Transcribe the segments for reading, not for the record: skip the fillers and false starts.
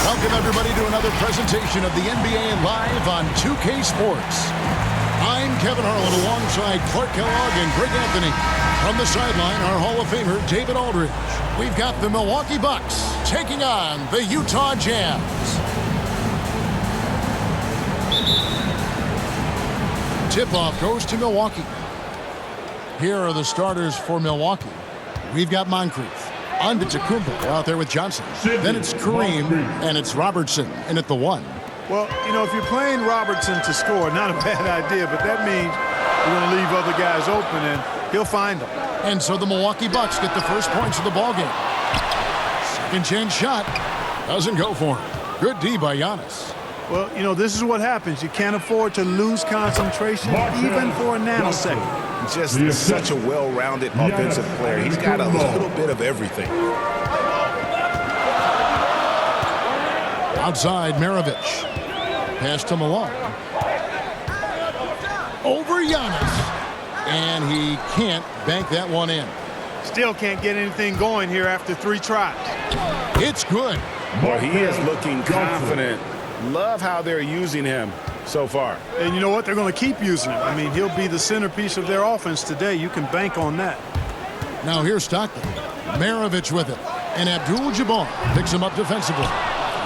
Welcome, everybody, to another presentation of the NBA Live on 2K Sports. I'm Kevin Harlan alongside Clark Kellogg and Greg Anthony. From the sideline, our Hall of Famer, David Aldridge. We've got the Milwaukee Bucks taking on the Utah Jazz. Tip-off goes to Milwaukee. Here are the starters for Milwaukee. We've got Moncrief. Antetokounmpo out there with Johnson. Then it's Kareem, and it's Robertson in at the 1. Well, you know, if you're playing Robertson to score, not a bad idea, but that means you're going to leave other guys open, and he'll find them. And so the Milwaukee Bucks get the first points of the ballgame. Second chance shot. Doesn't go for him. Good D by Giannis. Well, you know, this is what happens. You can't afford to lose concentration even for a nanosecond. Just such a well-rounded offensive player. He's got a little bit of everything. Outside, Maravich. Pass to Malone. Over Giannis. And he can't bank that one in. Still can't get anything going here after 3 tries. It's good. Well, he is looking confident. Love how they're using him so far. And you know what? They're going to keep using him. I mean, he'll be the centerpiece of their offense today. You can bank on that. Now here's Stockton. Maravich with it. And Abdul-Jabbar picks him up defensively.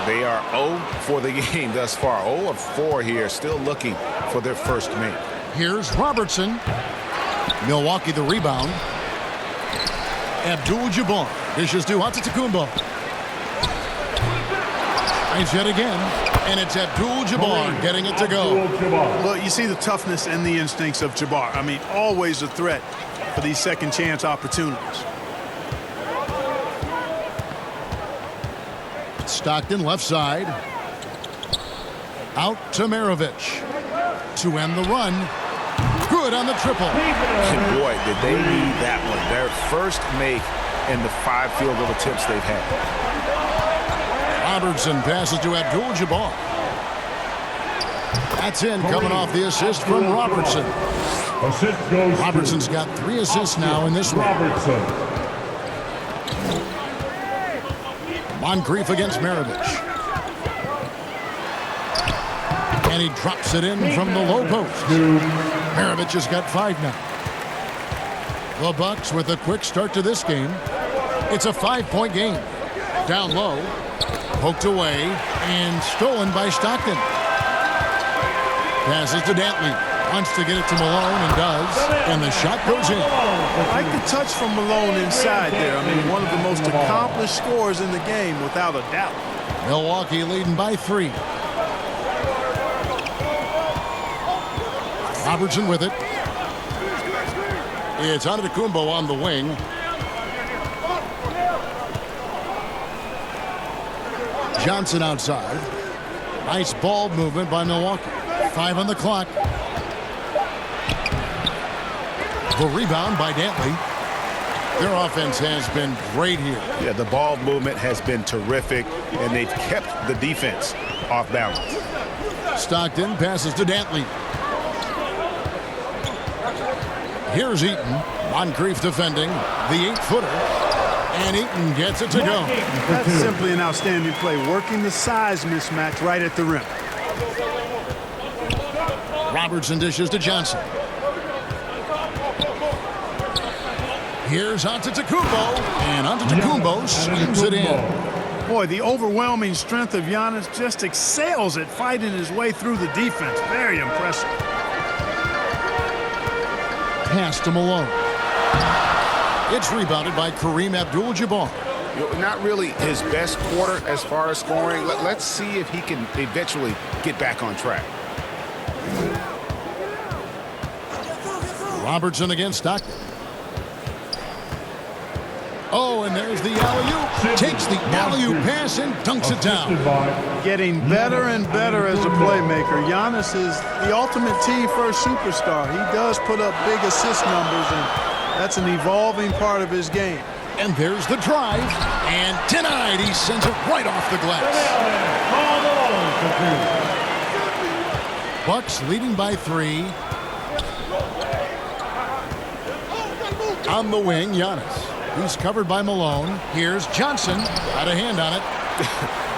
They are 0 for the game thus far. 0 of 4 here, still looking for their first make. Here's Robertson. Milwaukee the rebound. Abdul-Jabbar dishes to Antetokounmpo. Tries yet again, and it's Abdul-Jabbar getting it to go. Well, you see the toughness and the instincts of Jabbar. I mean, always a threat for these second chance opportunities. Stockton left side. Out to Maravich. To end the run. Good on the triple. And boy, did they need that one. Their first make in the 5 field goal attempts they've had. Robertson passes to Abdul-Jabbar. That's in, coming off the assist from Robertson. Robertson's got 3 assists now in this one. Moncrief against Maravich. And he drops it in from the low post. Maravich has got 5 now. The Bucks with a quick start to this game. It's a 5-point game. Down low. Poked away and stolen by Stockton. Passes to Dantley. Wants to get it to Malone and does. And the shot goes in. I like the touch from Malone inside there. I mean, one of the most accomplished scorers in the game, without a doubt. Milwaukee leading by 3. Robertson with it. It's Antetokounmpo on the wing. Johnson outside. Nice ball movement by Milwaukee. 5 on the clock. The rebound by Dantley. Their offense has been great here. Yeah, the ball movement has been terrific, and they've kept the defense off balance. Stockton passes to Dantley. Here's Eaton. Moncrief defending. The 8-footer. And Eaton gets it to go. That's simply an outstanding play. Working the size mismatch right at the rim. Robertson dishes to Johnson. Here's Antetokounmpo. And Antetokounmpo slams it in. Boy, the overwhelming strength of Giannis just excels at fighting his way through the defense. Very impressive. Pass to Malone. It's rebounded by Kareem Abdul-Jabbar. Not really his best quarter as far as scoring. Let's see if he can eventually get back on track. Robertson against Stockton. Oh, and there's the alley-oop. Takes the alley-oop pass and dunks it down. Getting better and better as a playmaker. Giannis is the ultimate team-first superstar. He does put up big assist numbers, and that's an evolving part of his game. And there's the drive. And denied. He sends it right off the glass. Bucks leading by 3. On the wing, Giannis. He's covered by Malone. Here's Johnson. Got a hand on it.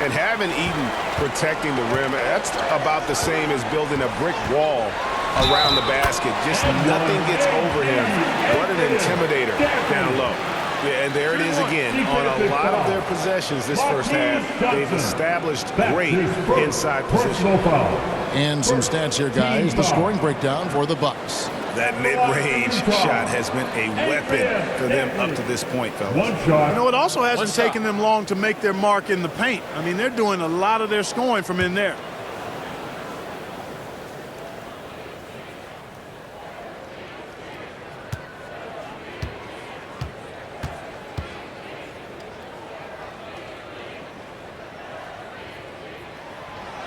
And having Eaton protecting the rim, that's about the same as building a brick wall around the basket. Just nothing gets over him. What an intimidator down low. Yeah, and there it is again. On a lot of their possessions this first half, they've established great inside position. And some stats here, guys. The scoring breakdown for the Bucks. That mid-range shot has been a weapon for them up to this point, fellas. You know, it also hasn't taken them long to make their mark in the paint. I mean, they're doing a lot of their scoring from in there.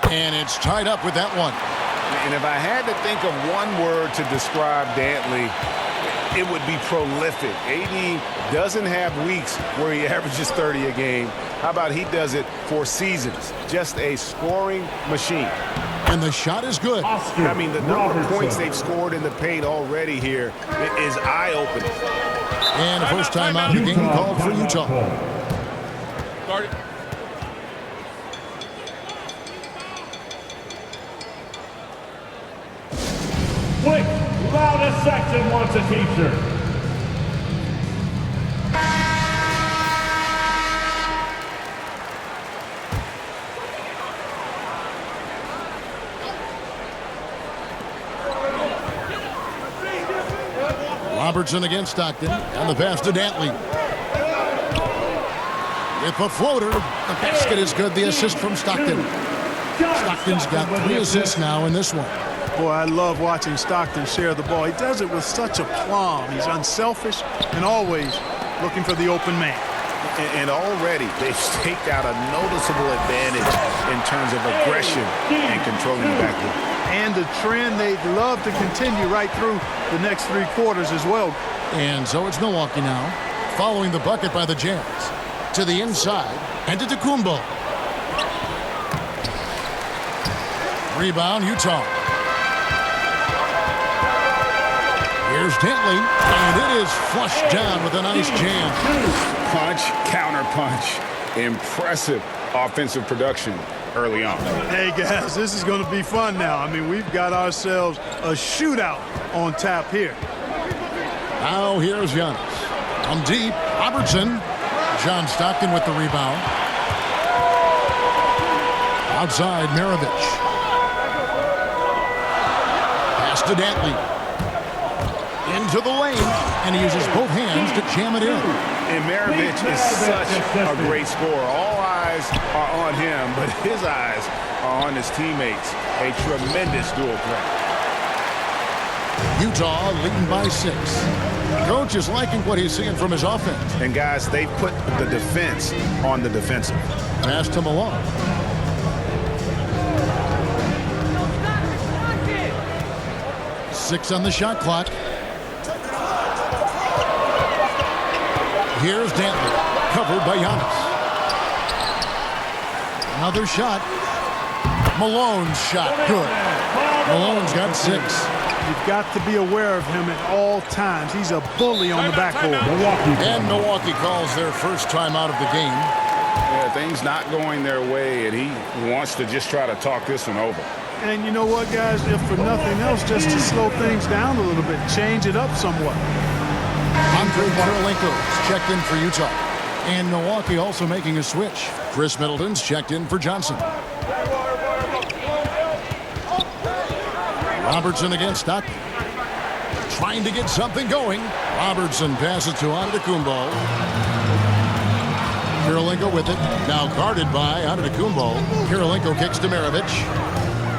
And it's tied up with that one. And if I had to think of one word to describe Dantley, it would be prolific. AD doesn't have weeks where he averages 30 a game. How about he does it for seasons? Just a scoring machine. And the shot is good. I mean, the number of points they've scored in the paint already here is eye-opening. And the first time out of the game called for Utah. Start. Quick, loudest section wants a t-shirt. Robertson against Stockton. And the pass to Dantley. With the floater, the basket is good. The assist from Stockton. Stockton's got 3 assists now in this one. Boy, I love watching Stockton share the ball. He does it with such aplomb. He's unselfish and always looking for the open man. And already they've staked out a noticeable advantage in terms of aggression and controlling the backcourt. And a trend they'd love to continue right through the next 3 quarters as well. And so it's Milwaukee now, following the bucket by the Jazz. To the inside, and to Kumbo. Rebound, Utah. Here's Dantley, and it is flushed down with a nice jam. Punch, counter punch. Impressive offensive production early on. Hey, guys, this is going to be fun now. I mean, we've got ourselves a shootout on tap here. Now here's Giannis. On deep, Robertson. John Stockton with the rebound. Outside, Maravich. Pass to Dantley. Into the lane, and he uses both hands to jam it in. And Maravich is such a great scorer. All eyes are on him, but his eyes are on his teammates. A tremendous dual threat. Utah leading by 6. Coach is liking what he's seeing from his offense. And guys, they put the defense on the defensive. Pass to Malone. Six on the shot clock. Here's Dantley, covered by Giannis. Another shot. Malone's shot, good. Malone's got 6. You've got to be aware of him at all times. He's a bully on the backboard. And Milwaukee calls their first time out of the game. Yeah, things not going their way, and he wants to just try to talk this one over. And you know what, guys? If for nothing else, just to slow things down a little bit, change it up somewhat. Andre Kirilenko's checked in for Utah. And Milwaukee also making a switch. Chris Middleton's checked in for Johnson. Robertson against Stockton. Trying to get something going. Robertson passes to Antetokounmpo. Kirilenko with it. Now guarded by Antetokounmpo. Kirilenko kicks to Maravich.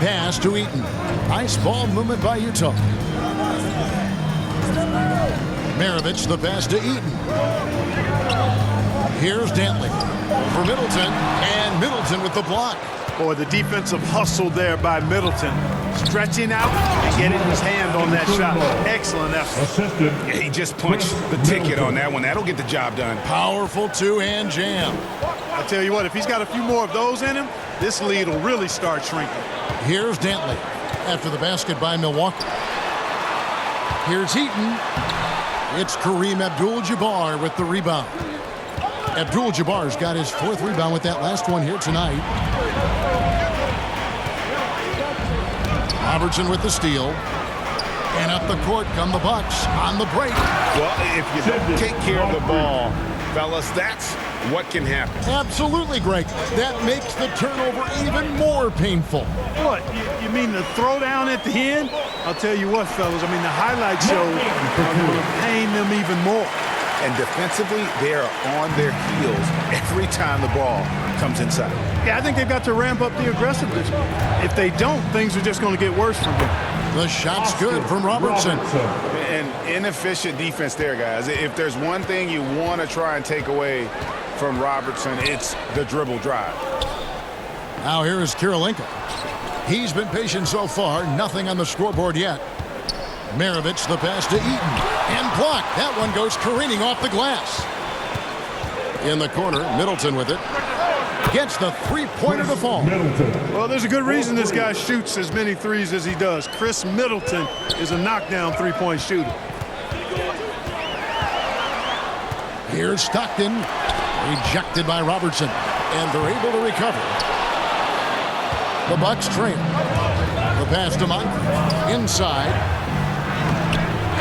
Pass to Eaton. Nice ball movement by Utah. Maravich the pass to Eaton. Here's Dantley. For Middleton. And Middleton with the block. Boy, the defensive hustle there by Middleton. Stretching out and getting his hand on that shot. Excellent effort. Yeah, he just punched the ticket on that one. That'll get the job done. Powerful two-hand jam. I tell you what, if he's got a few more of those in him, this lead will really start shrinking. Here's Dantley after the basket by Milwaukee. Here's Eaton. It's Kareem Abdul-Jabbar with the rebound. Abdul-Jabbar's got his 4th rebound with that last one here tonight. Robertson with the steal. And up the court come the Bucks on the break. Well, if you don't take care of the ball, fellas, that's what can happen. Absolutely, Greg. That makes the turnover even more painful. What, you mean the throwdown at the end? I'll tell you what, fellas, I mean, the highlight show are going to pain them even more. And defensively, they are on their heels every time the ball comes inside. Yeah, I think they've got to ramp up the aggressiveness. If they don't, things are just going to get worse from here. The shot's good from Robertson. And inefficient defense there, guys. If there's one thing you want to try and take away from Robertson, it's the dribble drive. Now here is Kirilenko. He's been patient so far. Nothing on the scoreboard yet. Maravich the pass to Eaton. And blocked. That one goes careening off the glass. In the corner, Middleton with it. Gets the three-pointer to fall. Well, there's a good reason this guy shoots as many threes as he does. Chris Middleton is a knockdown three-point shooter. Here's Stockton. Rejected by Robertson. And they're able to recover. The Bucks trail. The pass to Moncrief. Inside.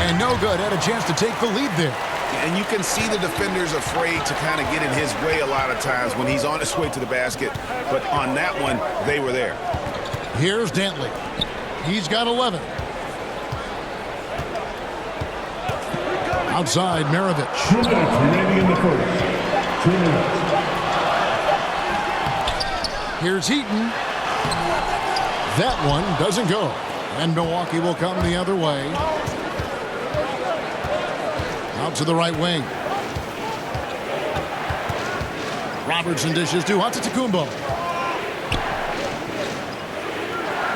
And no good. Had a chance to take the lead there. And you can see the defenders afraid to kind of get in his way a lot of times when he's on his way to the basket. But on that one, they were there. Here's Dantley. He's got 11. Outside, Maravich. 2 minutes remaining in the first. 2 minutes. Here's Heaton. That one doesn't go. And Milwaukee will come the other way. Out to the right wing. Robertson dishes to Antetokounmpo.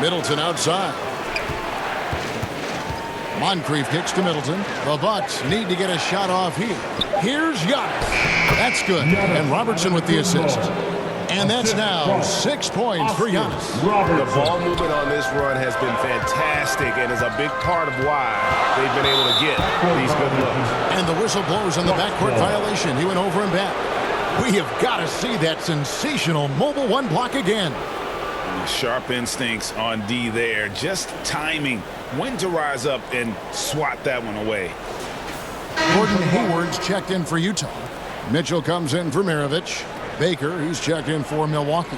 Middleton outside. Moncrief kicks to Middleton. The Bucks need to get a shot off here. Here's Giannis. That's good. And Robertson with the assist. And that's now 6 points for Giannis. The ball movement on this run has been fantastic and is a big part of why they've been able to get these good looks. And the whistle blows on the backcourt violation. He went over and back. We have got to see that sensational mobile one block again. Sharp instincts on D there. Just timing when to rise up and swat that one away. Gordon Hayward's checked in for Utah. Mitchell comes in for Maravich. Baker, he's checked in for Milwaukee.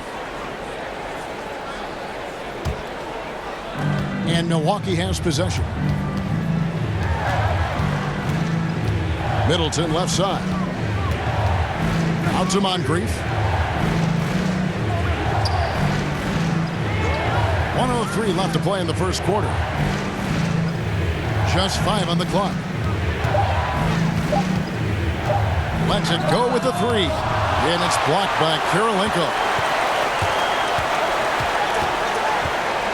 And Milwaukee has possession. Middleton left side. Out to Moncrief. 1:03 left to play in the first quarter. Just 5 on the clock. Lets it go with the three. And it's blocked by Kirilenko.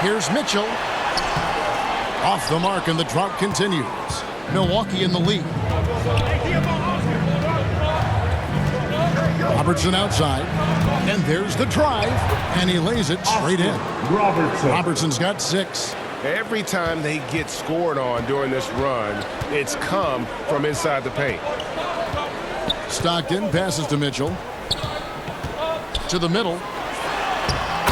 Here's Mitchell. Off the mark, and the drought continues. Milwaukee in the lead. Robertson outside. And there's the drive. And he lays it straight in. Robertson's got 6. Every time they get scored on during this run, it's come from inside the paint. Stockton passes to Mitchell. To the middle.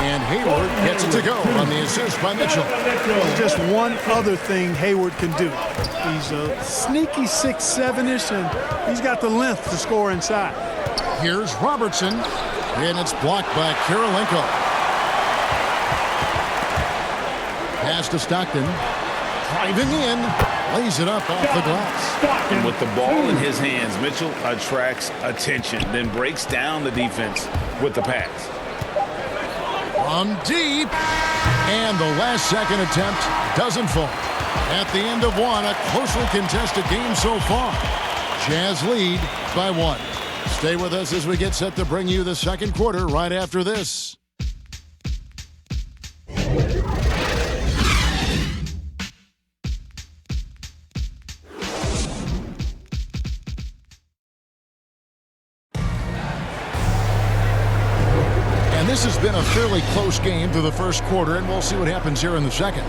And Hayward gets it to go on the assist by Mitchell. There's just one other thing Hayward can do. He's a sneaky 6'7"ish, and he's got the length to score inside. Here's Robertson. And it's blocked by Kirilenko. Pass to Stockton. Driving in. Lays it up off the glass. And with the ball in his hands, Mitchell attracts attention, then breaks down the defense with the pass. From deep. And the last second attempt doesn't fall. At the end of one, a closely contested game so far. Jazz lead by 1. Stay with us as we get set to bring you the second quarter right after this. This has been a fairly close game through the first quarter, and we'll see what happens here in the second.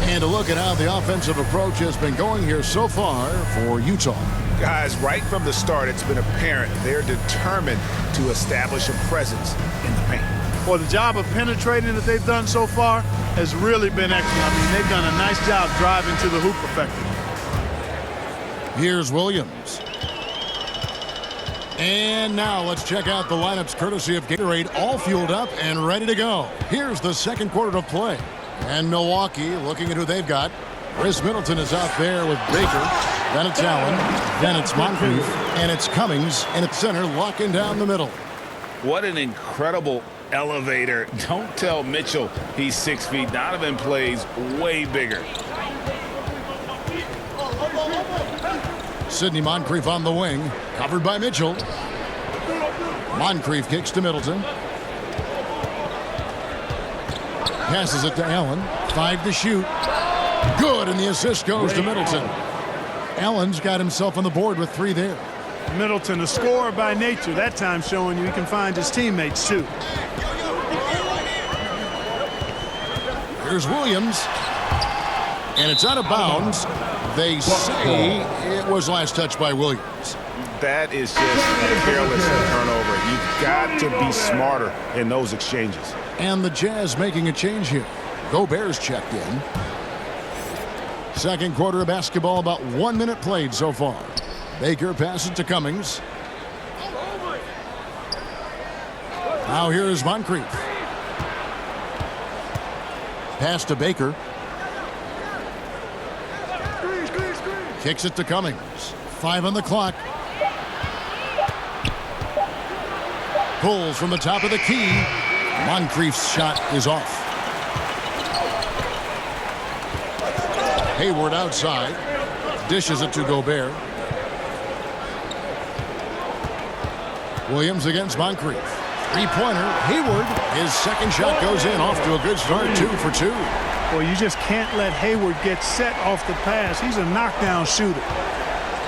And a look at how the offensive approach has been going here so far for Utah. Guys, right from the start, it's been apparent they're determined to establish a presence in the paint. Well, the job of penetrating that they've done so far has really been excellent. I mean, they've done a nice job driving to the hoop effectively. Here's Williams. And now let's check out the lineups courtesy of Gatorade, all fueled up and ready to go. Here's the second quarter of play. And Milwaukee looking at who they've got. Chris Middleton is out there with Baker. Then it's Allen. Then it's Moncrief. And it's Cummings in its center, locking down the middle. What an incredible elevator. Don't tell Mitchell he's 6 feet. Donovan plays way bigger. Sidney Moncrief on the wing, covered by Mitchell. Moncrief kicks to Middleton. Passes it to Allen. 5 to shoot. Good, and the assist goes to Middleton. Allen's got himself on the board with 3 there. Middleton, a scorer by nature, that time showing you he can find his teammates too. Here's Williams. And it's out of bounds. They say it was last touched by Williams. That is just a careless turnover. You've got to be smarter in those exchanges. And the Jazz making a change here. Gobert's checked in. Second quarter of basketball, about 1 minute played so far. Baker passes to Cummings. Now here is Moncrief. Pass to Baker. Kicks it to Cummings. 5 on the clock. Pulls from the top of the key. Moncrief's shot is off. Hayward outside. Dishes it to Gobert. Williams against Moncrief. Three-pointer. Hayward. His second shot goes in. Off to a good start. 2 for 2. Well, you just can't let Hayward get set off the pass. He's a knockdown shooter.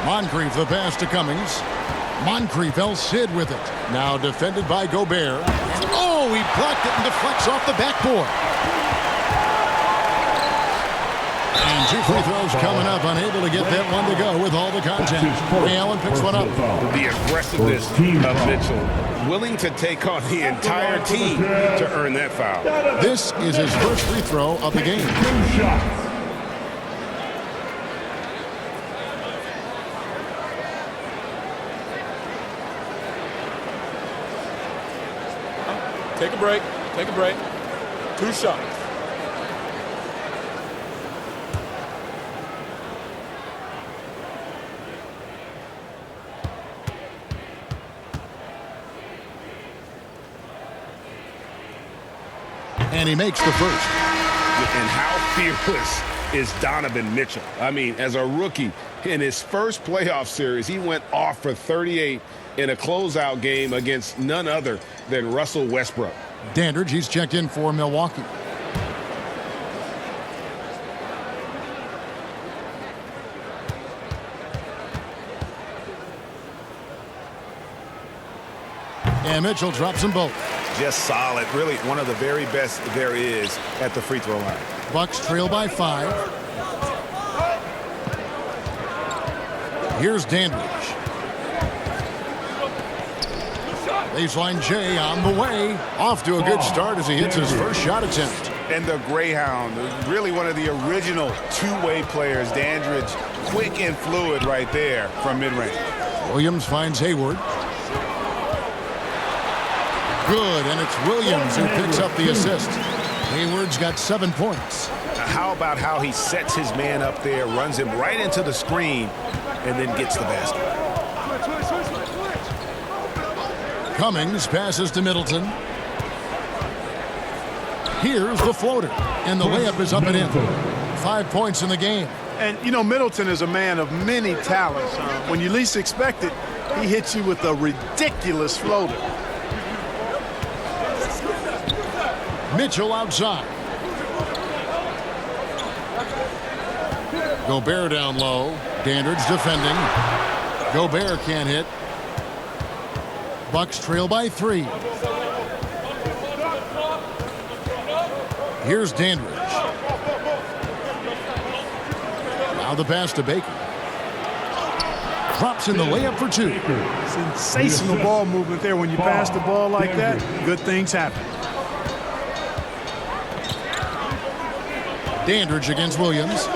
Moncrief, the pass to Cummings. Moncrief, El Cid with it. Now defended by Gobert. Oh, he blocked it and deflects off the backboard. And 2 free throws coming up. Unable to get that one to go with all the contact. Ray Allen picks one up. The aggressiveness of Mitchell, willing to take on the entire team to earn that foul. This is his first free throw of the game. 2 shots. Take a break. Take a break. 2 shots. And he makes the first. And how fearless is Donovan Mitchell? I mean, as a rookie, in his first playoff series, he went off for 38 in a closeout game against none other than Russell Westbrook. Dandridge, he's checked in for Milwaukee. And Mitchell drops them both. Just solid. Really one of the very best there is at the free throw line. Bucks trail by 5. Here's Dandridge. Baseline J on the way. Off to a good start as he hits his first shot attempt. And the Greyhound, really one of the original two-way players. Dandridge, quick and fluid right there from mid-range. Williams finds Hayward. Good, and it's Williams who picks up the assist. Hayward's got 7 points. How about how he sets his man up there, runs him right into the screen, and then gets the basket. Cummings passes to Middleton. Here's the floater, and the layup is up and in. 5 points in the game. And, you know, Middleton is a man of many talents. When you least expect it, he hits you with a ridiculous floater. Mitchell outside. Gobert down low. Dandridge defending. Gobert can't hit. Bucks trail by 3. Here's Dandridge. Now the pass to Baker. drops in the layup for two. Sensational ball movement there. When you pass the ball like that, good things happen. Dandridge against Williams.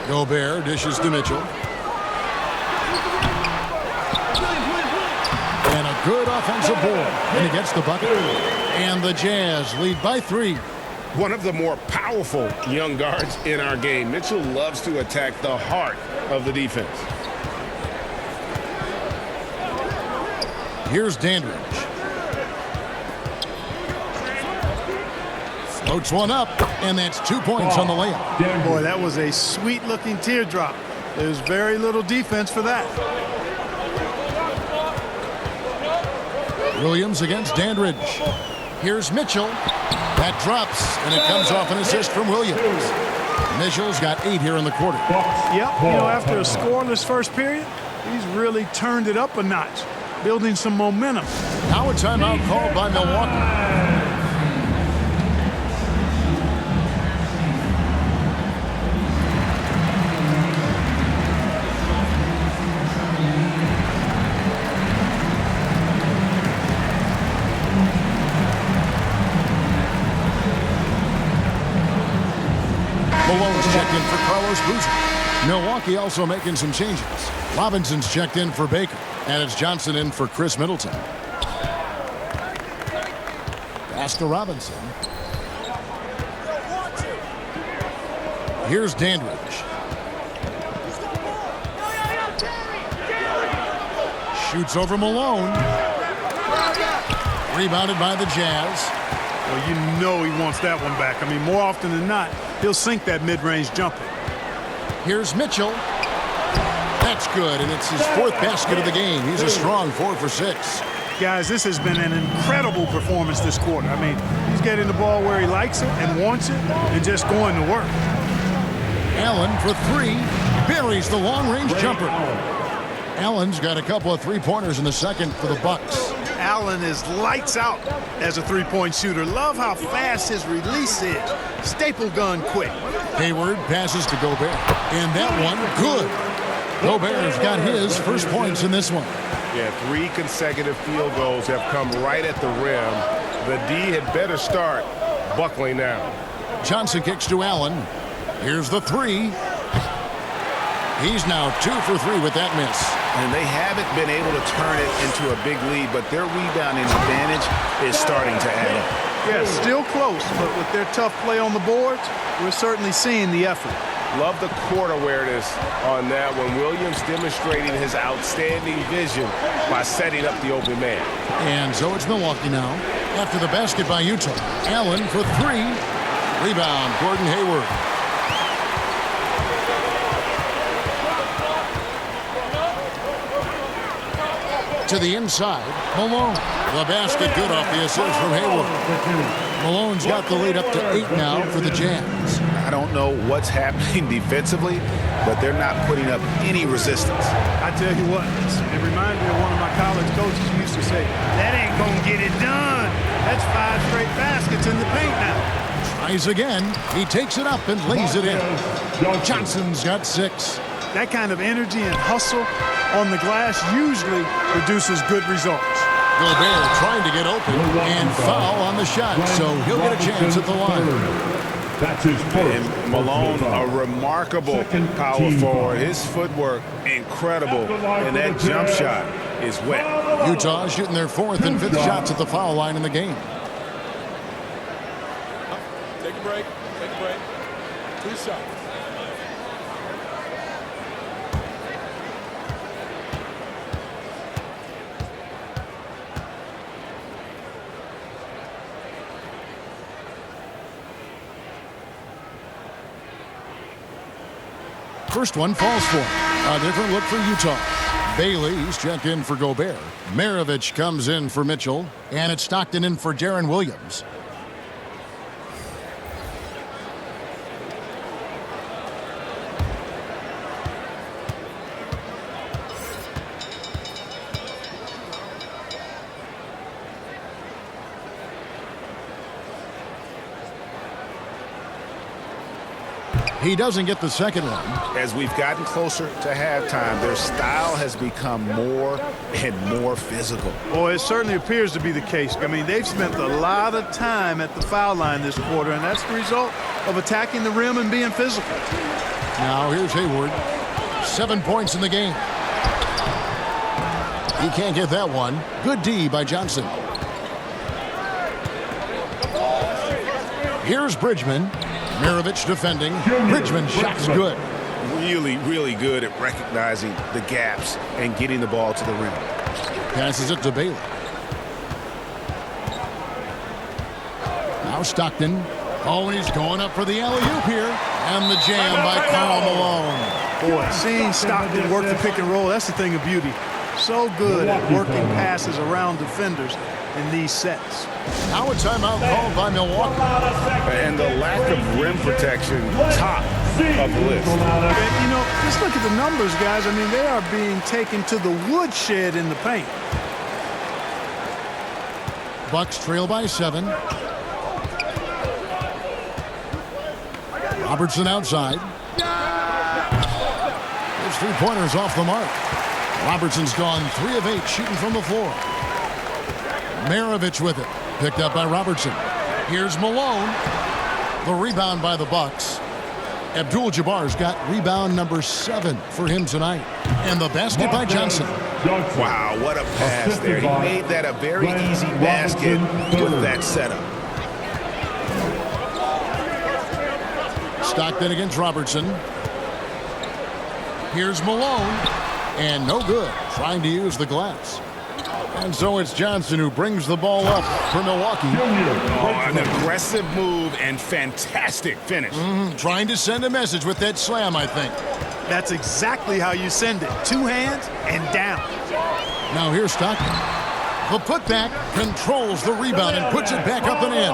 Gobert dishes to Mitchell. And a good offensive board. And he gets the bucket. And the Jazz lead by 3. One of the more powerful young guards in our game. Mitchell loves to attack the heart of the defense. Here's Dandridge. Floats one up, and that's 2 points on the layup. Boy, that was a sweet-looking teardrop. There's very little defense for that. Williams against Dandridge. Here's Mitchell. That drops, and it comes off an assist from Williams. Mitchell's got 8 here in the quarter. Yep, you know, after a scoreless first period, he's really turned it up a notch, building some momentum. Now a timeout called by Milwaukee. Malone's checked in for Carlos Boozer. Milwaukee also making some changes. Robinson's checked in for Baker. And it's Johnson in for Chris Middleton. Pass to Robinson. Here's Dandridge. Shoots over Malone. Rebounded by the Jazz. Well, you know he wants that one back. I mean, more often than not, he'll sink that mid-range jumper. Here's Mitchell. That's good, and it's his 4th basket of the game. He's a strong 4 for 6. Guys, this has been an incredible performance this quarter. I mean, he's getting the ball where he likes it and wants it and just going to work. Allen for 3. Buries the long-range jumper. Allen's got a couple of three-pointers in the second for the Bucks. Allen is lights out as a three-point shooter. Love how fast his release is. Staple gun quick. Hayward passes to Gobert. And that one, good. Gobert's got his first points in this one. Yeah, 3 consecutive field goals have come right at the rim. The D had better start buckling down. Johnson kicks to Allen. Here's the 3. He's now 2 for 3 with that miss. And they haven't been able to turn it into a big lead, but their rebounding advantage is starting to add up. Yeah, still close, but with their tough play on the boards, we're certainly seeing the effort. Love the court awareness on that one. Williams demonstrating his outstanding vision by setting up the open man. And so it's Milwaukee now. After the basket by Utah. Allen for 3. Rebound, Gordon Hayward. To the inside, Malone. The basket good off the assist from Hayward. Malone's got the lead up to 8 now for the Jazz. I don't know what's happening defensively, but they're not putting up any resistance. I tell you what, it reminds me of one of my college coaches who used to say, that ain't going to get it done. That's 5 straight baskets in the paint now. Tries again. He takes it up and lays it in. Johnson's got 6. That kind of energy and hustle on the glass usually produces good results. Gobert trying to get open and foul on the shot, so he'll get a chance at the line. That's his first. And Malone, a remarkable power forward. His footwork, incredible. And that jump shot is wet. Utah shooting their 4th and 5th shots at the foul line in the game. Take a break. Take a break. 2 shots. First one falls for him. A different look for Utah. Bailey's checked in for Gobert. Maravich comes in for Mitchell. And it's Stockton in for Deron Williams. He doesn't get the second one. As we've gotten closer to halftime, their style has become more and more physical. Boy, it certainly appears to be the case. I mean, they've spent a lot of time at the foul line this quarter, and that's the result of attacking the rim and being physical. Now here's Hayward. 7 points in the game. He can't get that one. Good D by Johnson. Here's Bridgman. Mirovic defending. Bridgman shot's good. Really, really good at recognizing the gaps and getting the ball to the rim. Passes it to Bailey. Now Stockton. Oh, and he's going up for the alley-oop here. And the jam by Karl Malone. Boy, seeing Stockton work the pick and roll, that's the thing of beauty. So good at working passes around defenders in these sets. Now a timeout called by Milwaukee. And the lack of rim protection, top of the list. And, you know, just look at the numbers, guys. I mean, they are being taken to the woodshed in the paint. Bucks trail by 7. Robertson outside. His three-pointers off the mark. Robertson's gone 3 of 8 shooting from the floor. Mirovic with it. Picked up by Robertson. Here's Malone. The rebound by the Bucks. Abdul-Jabbar's got rebound number 7 for him tonight. And the basket by Johnson. Wow, what a pass there. He made that a very easy basket with that setup. Stockton against Robertson. Here's Malone. And no good. Trying to use the glass. And so it's Johnson who brings the ball up for Milwaukee. Oh, an aggressive move and fantastic finish. Trying to send a message with that slam, I think. That's exactly how you send it. 2 hands and down. Now here's Stockton. The putback controls the rebound and puts it back up and in.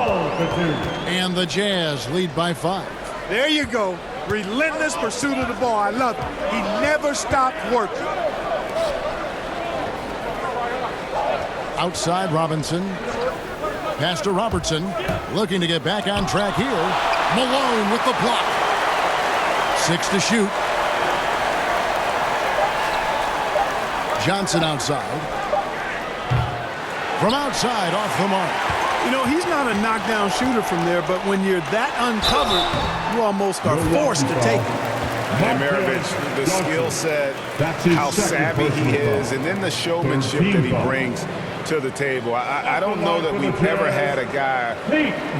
And the Jazz lead by 5. There you go. Relentless pursuit of the ball. I love it. He never stopped working. Outside Robinson. Pass to Robertson. Looking to get back on track here. Malone with the block. 6 to shoot. Johnson outside. From outside, off the mark. You know, he's not a knockdown shooter from there, but when you're that uncovered, you almost are forced to take it. And Mirovic, the skill set, how savvy he is, and then the showmanship that he brings to the table. I don't know that we've ever had a guy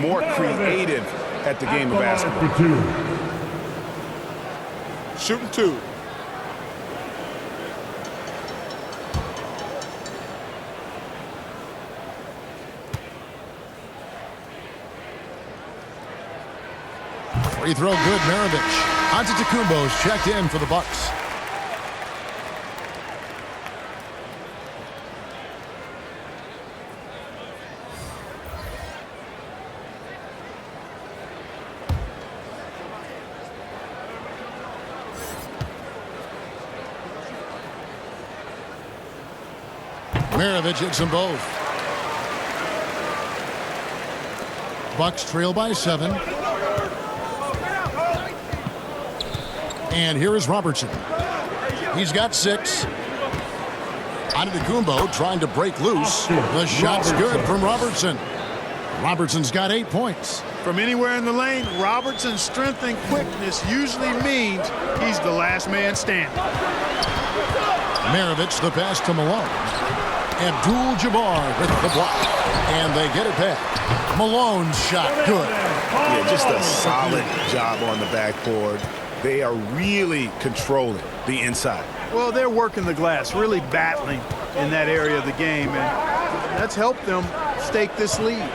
more creative at the game of basketball. Shooting 2. Free throw good, Mirovic. Antetokounmpo's checked in for the Bucks. Mirovic hits them both. Bucks trail by 7. And here is Robertson. He's got 6. Antetokounmpo trying to break loose. The shot's good from Robertson. Robertson's got 8 points. From anywhere in the lane, Robertson's strength and quickness usually means he's the last man standing. Mirovic the pass to Malone. Abdul-Jabbar with the block. And they get it back. Malone's shot good. Yeah, just a solid job on the backboard. They are really controlling the inside. Well, they're working the glass, really battling in that area of the game, and that's helped them stake this lead.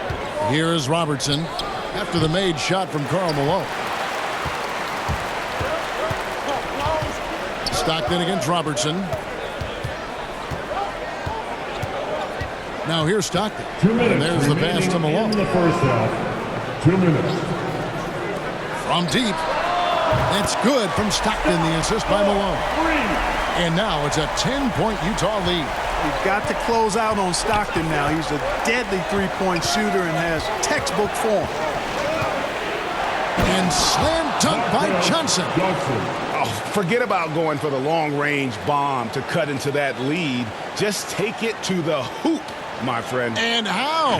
Here is Robertson after the made shot from Karl Malone. Stockton against Robertson. Now here's Stockton. 2 minutes. And there's the pass to Malone. In the first half. 2 minutes. From deep. It's good from Stockton, the assist by Malone. And now it's a 10-point Utah lead. You've got to close out on Stockton now. He's a deadly three-point shooter and has textbook form. And slam dunk by Johnson. Oh, forget about going for the long-range bomb to cut into that lead. Just take it to the hoop, my friend. And how?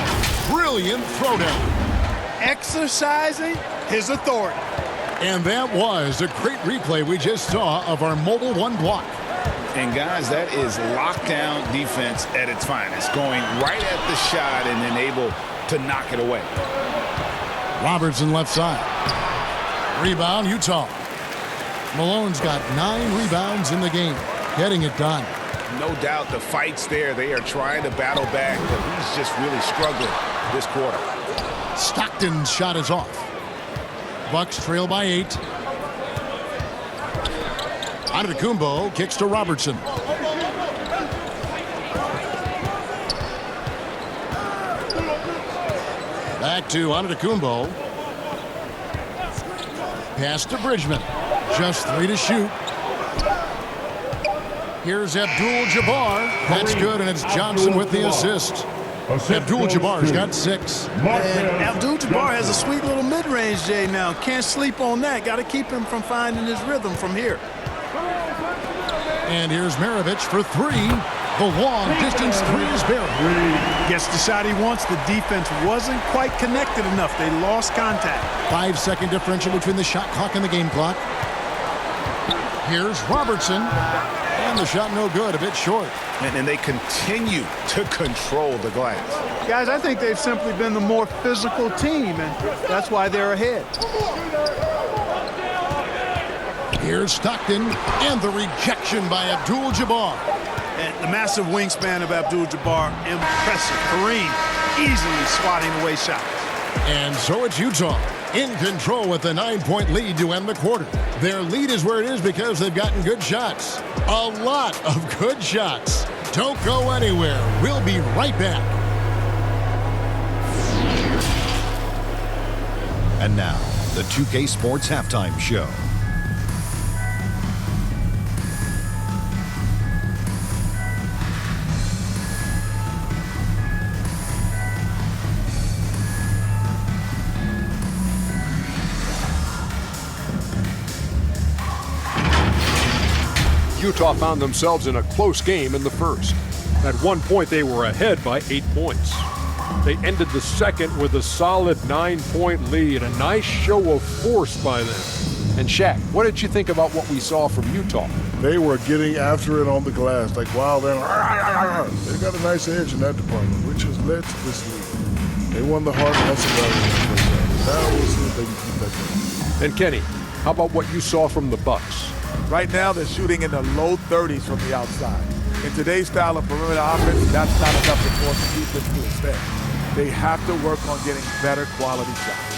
Brilliant throwdown. Exercising his authority. And that was a great replay we just saw of our mobile one block. And guys, that is lockdown defense at its finest. Going right at the shot and then able to knock it away. Robertson left side. Rebound, Utah. Malone's got 9 rebounds in the game. Getting it done. No doubt the fight's there. They are trying to battle back, but he's just really struggling this quarter. Stockton's shot is off. Bucks trail by 8. Antetokounmpo kicks to Robertson. Back to Antetokounmpo. Pass to Bridgman. Just 3 to shoot. Here's Abdul-Jabbar. That's good, and it's Johnson with the assist. Abdul-Jabbar's got 6. And Abdul-Jabbar has a sweet little mid-range, Jay, now. Can't sleep on that. Got to keep him from finding his rhythm from here. And here's Maravich for 3. The long-distance 3 is buried. Gets the shot he wants. The defense wasn't quite connected enough. They lost contact. 5-second differential between the shot clock and the game clock. Here's Robertson. And the shot no good, a bit short. And they continue to control the glass. Guys, I think they've simply been the more physical team, and that's why they're ahead. Here's Stockton, and the rejection by Abdul-Jabbar. And the massive wingspan of Abdul-Jabbar, impressive. Kareem easily swatting away shots. And so it's Utah in control with a 9-point lead to end the quarter. Their lead is where it is because they've gotten good shots. A lot of good shots. Don't go anywhere. We'll be right back. And now, the 2K Sports Halftime Show. Utah found themselves in a close game in the first. At one point, they were ahead by 8 points. They ended the second with a solid 9-point lead. A nice show of force by them. And Shaq, what did you think about what we saw from Utah? They were getting after it on the glass, like wild animals. They got a nice edge in that department, which has led to this lead. They won the hard hustle battle. Now we'll see if they can keep that going. And Kenny, how about what you saw from the Bucks? Right now, they're shooting in the low 30s from the outside. In today's style of perimeter offense, that's not enough to force the defense to expect. They have to work on getting better quality shots.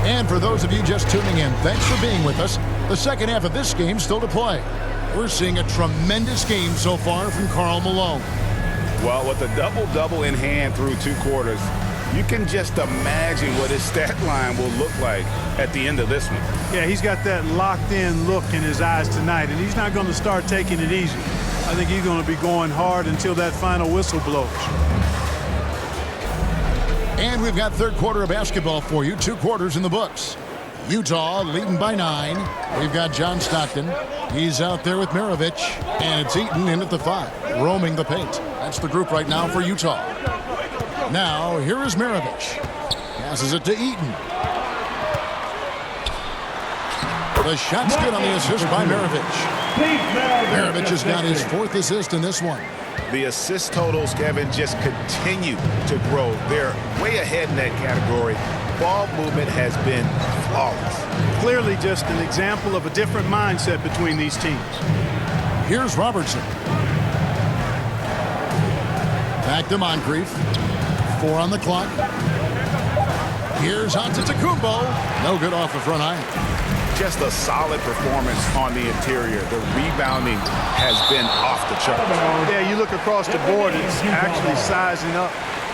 And for those of you just tuning in, thanks for being with us. The second half of this game still to play. We're seeing a tremendous game so far from Karl Malone. Well, with a double-double in hand through 2 quarters, you can just imagine what his stat line will look like at the end of this one. Yeah, he's got that locked-in look in his eyes tonight, and he's not going to start taking it easy. I think he's going to be going hard until that final whistle blows. And we've got third quarter of basketball for you. 2 quarters in the books. Utah leading by 9. We've got John Stockton. He's out there with Maravich. And it's Eaton in at the 5, roaming the paint. That's the group right now for Utah. Now, here is Maravich. Passes it to Eaton. The shot's good on the assist by Maravich. Maravich has got his 4th assist in this one. The assist totals, Kevin, just continue to grow. They're way ahead in that category. Ball movement has been flawless. Clearly just an example of a different mindset between these teams. Here's Robertson. Back to Moncrief. 4 on the clock. Here's Antetokounmpo. No good off the front iron. Just a solid performance on the interior. The rebounding has been off the charts. Yeah, you look across the board, it's actually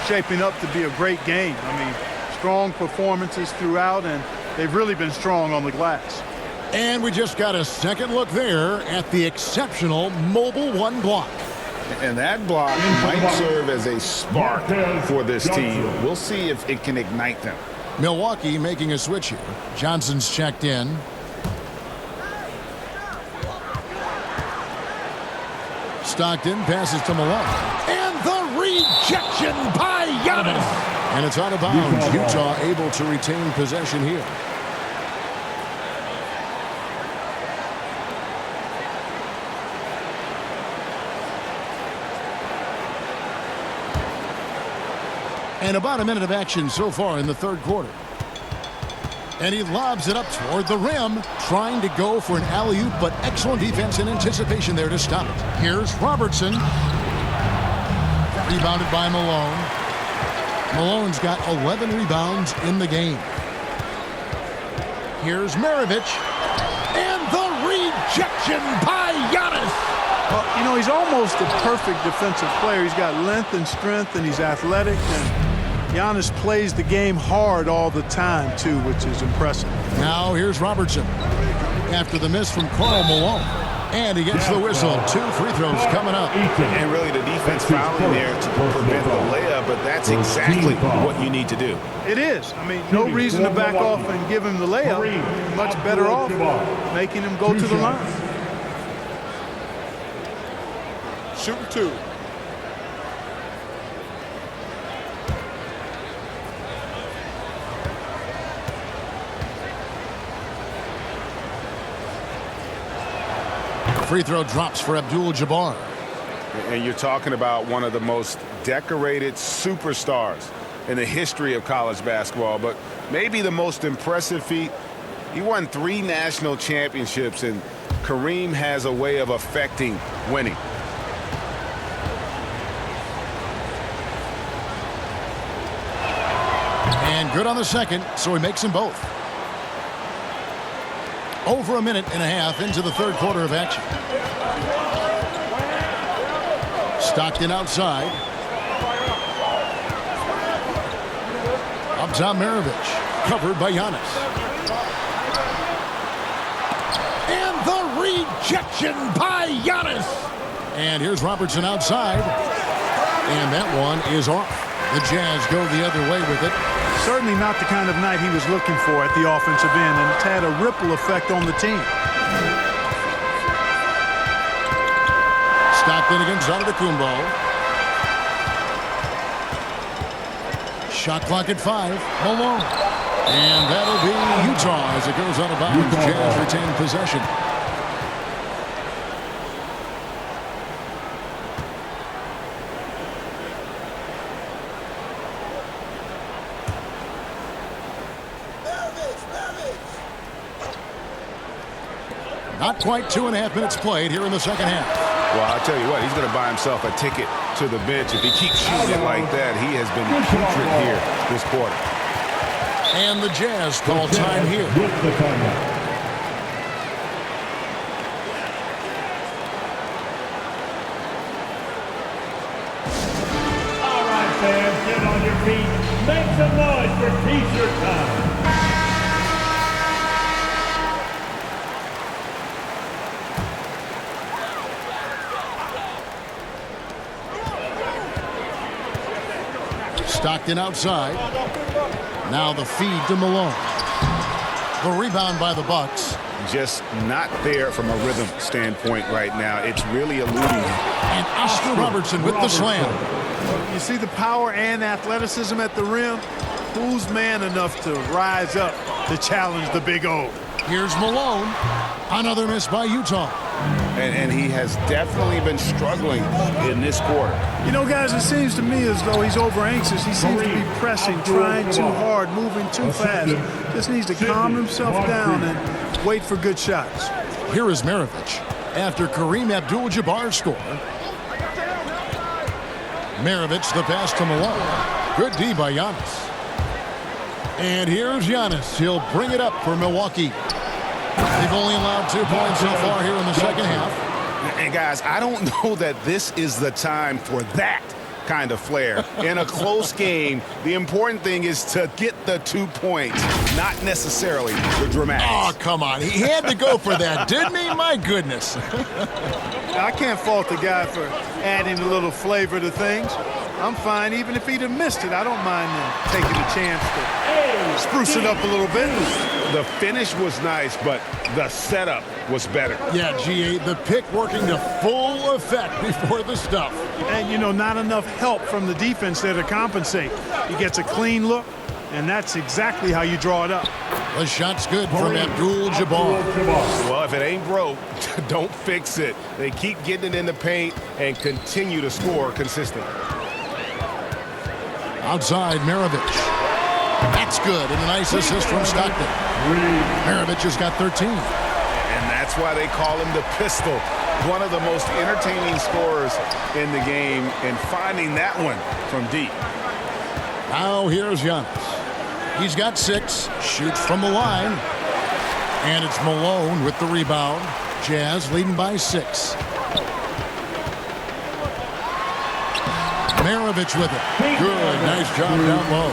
shaping up to be a great game. I mean, strong performances throughout, and they've really been strong on the glass. And we just got a second look there at the exceptional Mobile One block. And that block might serve as a spark for this team. We'll see if it can ignite them. Milwaukee making a switch here. Johnson's checked in. Stockton passes to Malone. And the rejection by Giannis. And it's out of bounds. Utah able to retain possession here. And about a minute of action so far in the third quarter. And he lobs it up toward the rim, trying to go for an alley-oop, but excellent defense and anticipation there to stop it. Here's Robertson. Rebounded by Malone. Malone's got 11 rebounds in the game. Here's Maravich. And the rejection by Giannis. Well, you know, he's almost a perfect defensive player. He's got length and strength, and he's athletic. And Giannis plays the game hard all the time, too, which is impressive. Now here's Robertson. After the miss from Karl Malone. And he gets the whistle. 2 free throws coming up. And really the defense fouling there to prevent the layup, but that's exactly what you need to do. It is. I mean, no reason to back off and give him the layup. Much better off making him go to the line. Shooting 2. Free throw drops for Abdul-Jabbar. And you're talking about one of the most decorated superstars in the history of college basketball, but maybe the most impressive feat. He won 3 national championships, and Kareem has a way of affecting winning. And good on the second, so he makes them both. Over a minute and a half into the third quarter of action. Stockton outside. Up top Maravich. Covered by Giannis. And the rejection by Giannis. And here's Robertson outside. And that one is off. The Jazz go the other way with it. Certainly not the kind of night he was looking for at the offensive end, and it's had a ripple effect on the team. Stockton against Antetokounmpo. Shot clock at 5. Malone. And that'll be Utah as it goes out of bounds. Jazz retain possession. Not quite 2.5 minutes played here in the second half. Well, I'll tell you what, he's going to buy himself a ticket to the bench. If he keeps shooting it like that, he has been putrid here this quarter. And the Jazz call time here. All right, fans, get on your feet. Make some noise for T-shirt time. Stockton outside. Now the feed to Malone. The rebound by the Bucks. Just not there from a rhythm standpoint right now. It's really eluding him. And Oscar Robertson with the slam. You see the power and athleticism at the rim? Who's man enough to rise up to challenge the Big O? Here's Malone. Another miss by Utah. And he has definitely been struggling in this quarter. You know, guys, it seems to me as though he's over anxious. He seems to be pressing, trying too hard, moving too fast. Just needs to calm himself down and wait for good shots. Here is Maravich after Kareem Abdul-Jabbar score. Maravich the pass to Malone. Good D by Giannis. And here's Giannis. He'll bring it up for Milwaukee. They've only allowed 2 points so far here in the second half. And guys, I don't know that this is the time for that kind of flair. In a close game, the important thing is to get the 2 points, not necessarily the dramatics. Oh, come on. He had to go for that, didn't he? My goodness. I can't fault the guy for adding a little flavor to things. I'm fine. Even if he'd have missed it, I don't mind him taking a chance to spruce it up a little bit. The finish was nice, but the setup was better. Yeah, GA, the pick working to full effect before the stuff. And, you know, not enough help from the defense there to compensate. He gets a clean look, and that's exactly how you draw it up. The shot's good from Abdul-Jabbar. Well, if it ain't broke, don't fix it. They keep getting it in the paint and continue to score consistently. Outside, Maravich. That's good, and a nice assist from Stockton. Maravich has got 13. And that's why they call him the pistol. One of the most entertaining scorers in the game, and finding that one from deep. Now here's Giannis. He's got 6, shoots from the line, and it's Malone with the rebound. Jazz leading by 6. Maravich with it. Good, nice job down low.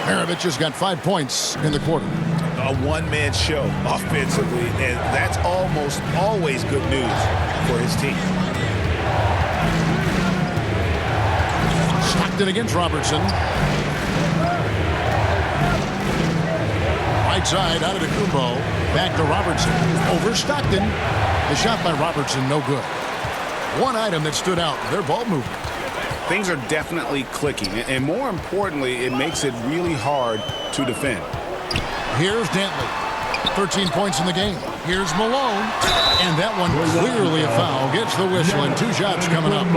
Maravich has got 5 points in the quarter. A one-man show offensively, and that's almost always good news for his team. Stockton against Robertson. Right side out of the Kumbo. Back to Robertson. Over Stockton. The shot by Robertson, no good. One item that stood out, their ball movement. Things are definitely clicking, and more importantly, it makes it really hard to defend. Here's Dantley. 13 points in the game. Here's Malone. And that one clearly a foul. Gets the whistle, and 2 shots coming up.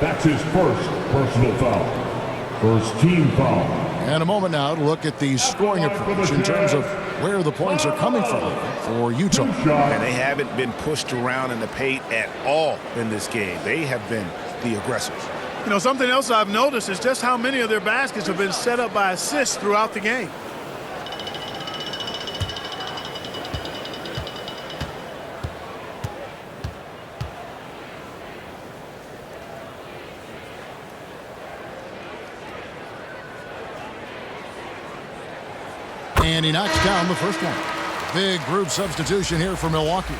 That's his first personal foul. First team foul. And a moment now to look at the scoring approach in terms of where the points are coming from for Utah. And they haven't been pushed around in the paint at all in this game. They have been the aggressors. You know, something else I've noticed is just how many of their baskets have been set up by assists throughout the game. And he knocks down the first one. Big group substitution here for Milwaukee.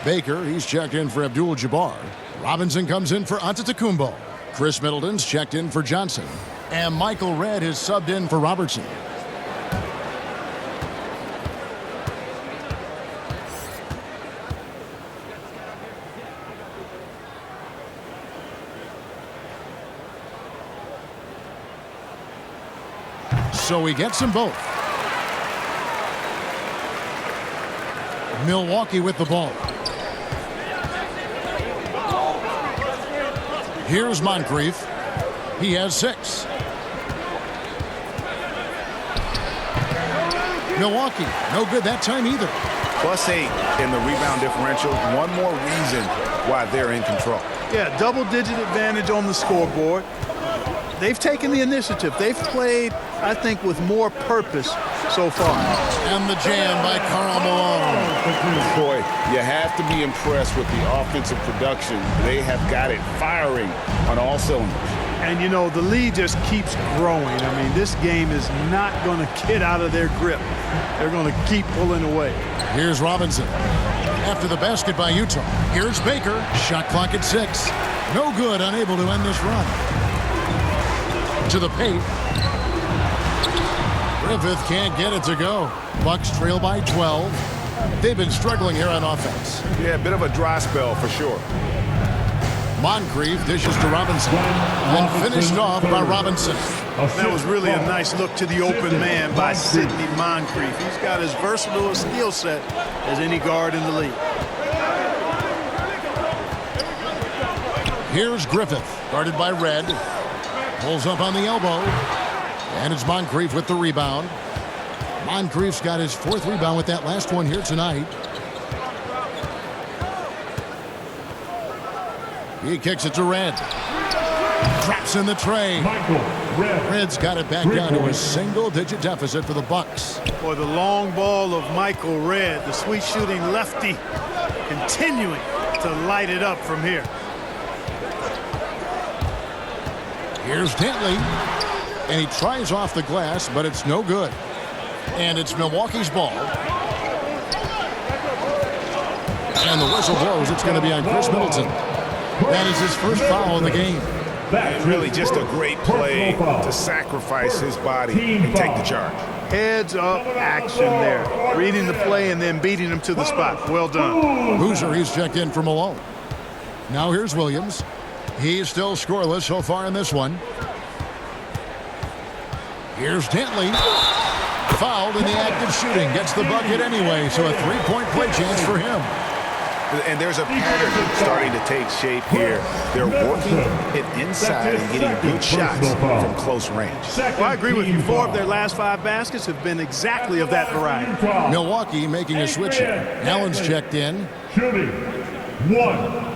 Baker, he's checked in for Abdul-Jabbar. Robinson comes in for Antetokounmpo. Chris Middleton's checked in for Johnson. And Michael Redd is subbed in for Robertson. So he gets them both. Milwaukee with the ball. Here's Moncrief. He has 6. Milwaukee, no good that time either. +8 in the rebound differential. One more reason why they're in control. Yeah, double-digit advantage on the scoreboard. They've taken the initiative. They've played, I think, with more purpose so far. And the jam by Karl Malone. Boy, you have to be impressed with the offensive production. They have got it firing on all cylinders. And, you know, the lead just keeps growing. I mean, this game is not going to get out of their grip. They're going to keep pulling away. Here's Robinson. After the basket by Utah. Here's Baker. Shot clock at 6. No good, unable to end this run. To the paint. Griffith can't get it to go. Bucks trail by 12. They've been struggling here on offense. Yeah, a bit of a dry spell for sure. Moncrief dishes to Robinson. And finished off by Robinson. That was really a nice look to the open man by Sidney Moncrief. He's got as versatile a skill set as any guard in the league. Here's Griffith, guarded by Redd. Pulls up on the elbow. And it's Moncrief with the rebound. Moncrief's got his 4th rebound with that last one here tonight. He kicks it to Redd. Traps in the tray. Redd's got it back down to a single-digit deficit for the Bucks. Boy, the long ball of Michael Redd, the sweet shooting lefty, continuing to light it up from here. Here's Dentley. And he tries off the glass, but it's no good. And it's Milwaukee's ball. And the whistle blows. It's going to be on Chris Middleton. That is his first foul of the game. And really just a great play to sacrifice his body and take the charge. Heads up action there. Reading the play and then beating him to the spot. Well done. Boozer, he's checked in for Malone. Now here's Williams. He's still scoreless so far in this one. Here's Dentley. Fouled in the act of shooting. Gets the bucket anyway, so a three-point play chance for him. And there's a pattern starting to take shape here. They're working it inside and getting good shots from close range. Well, I agree with you. 4 of their last 5 baskets have been exactly of that variety. Milwaukee making a switch here. Allen's checked in. Shooting 1.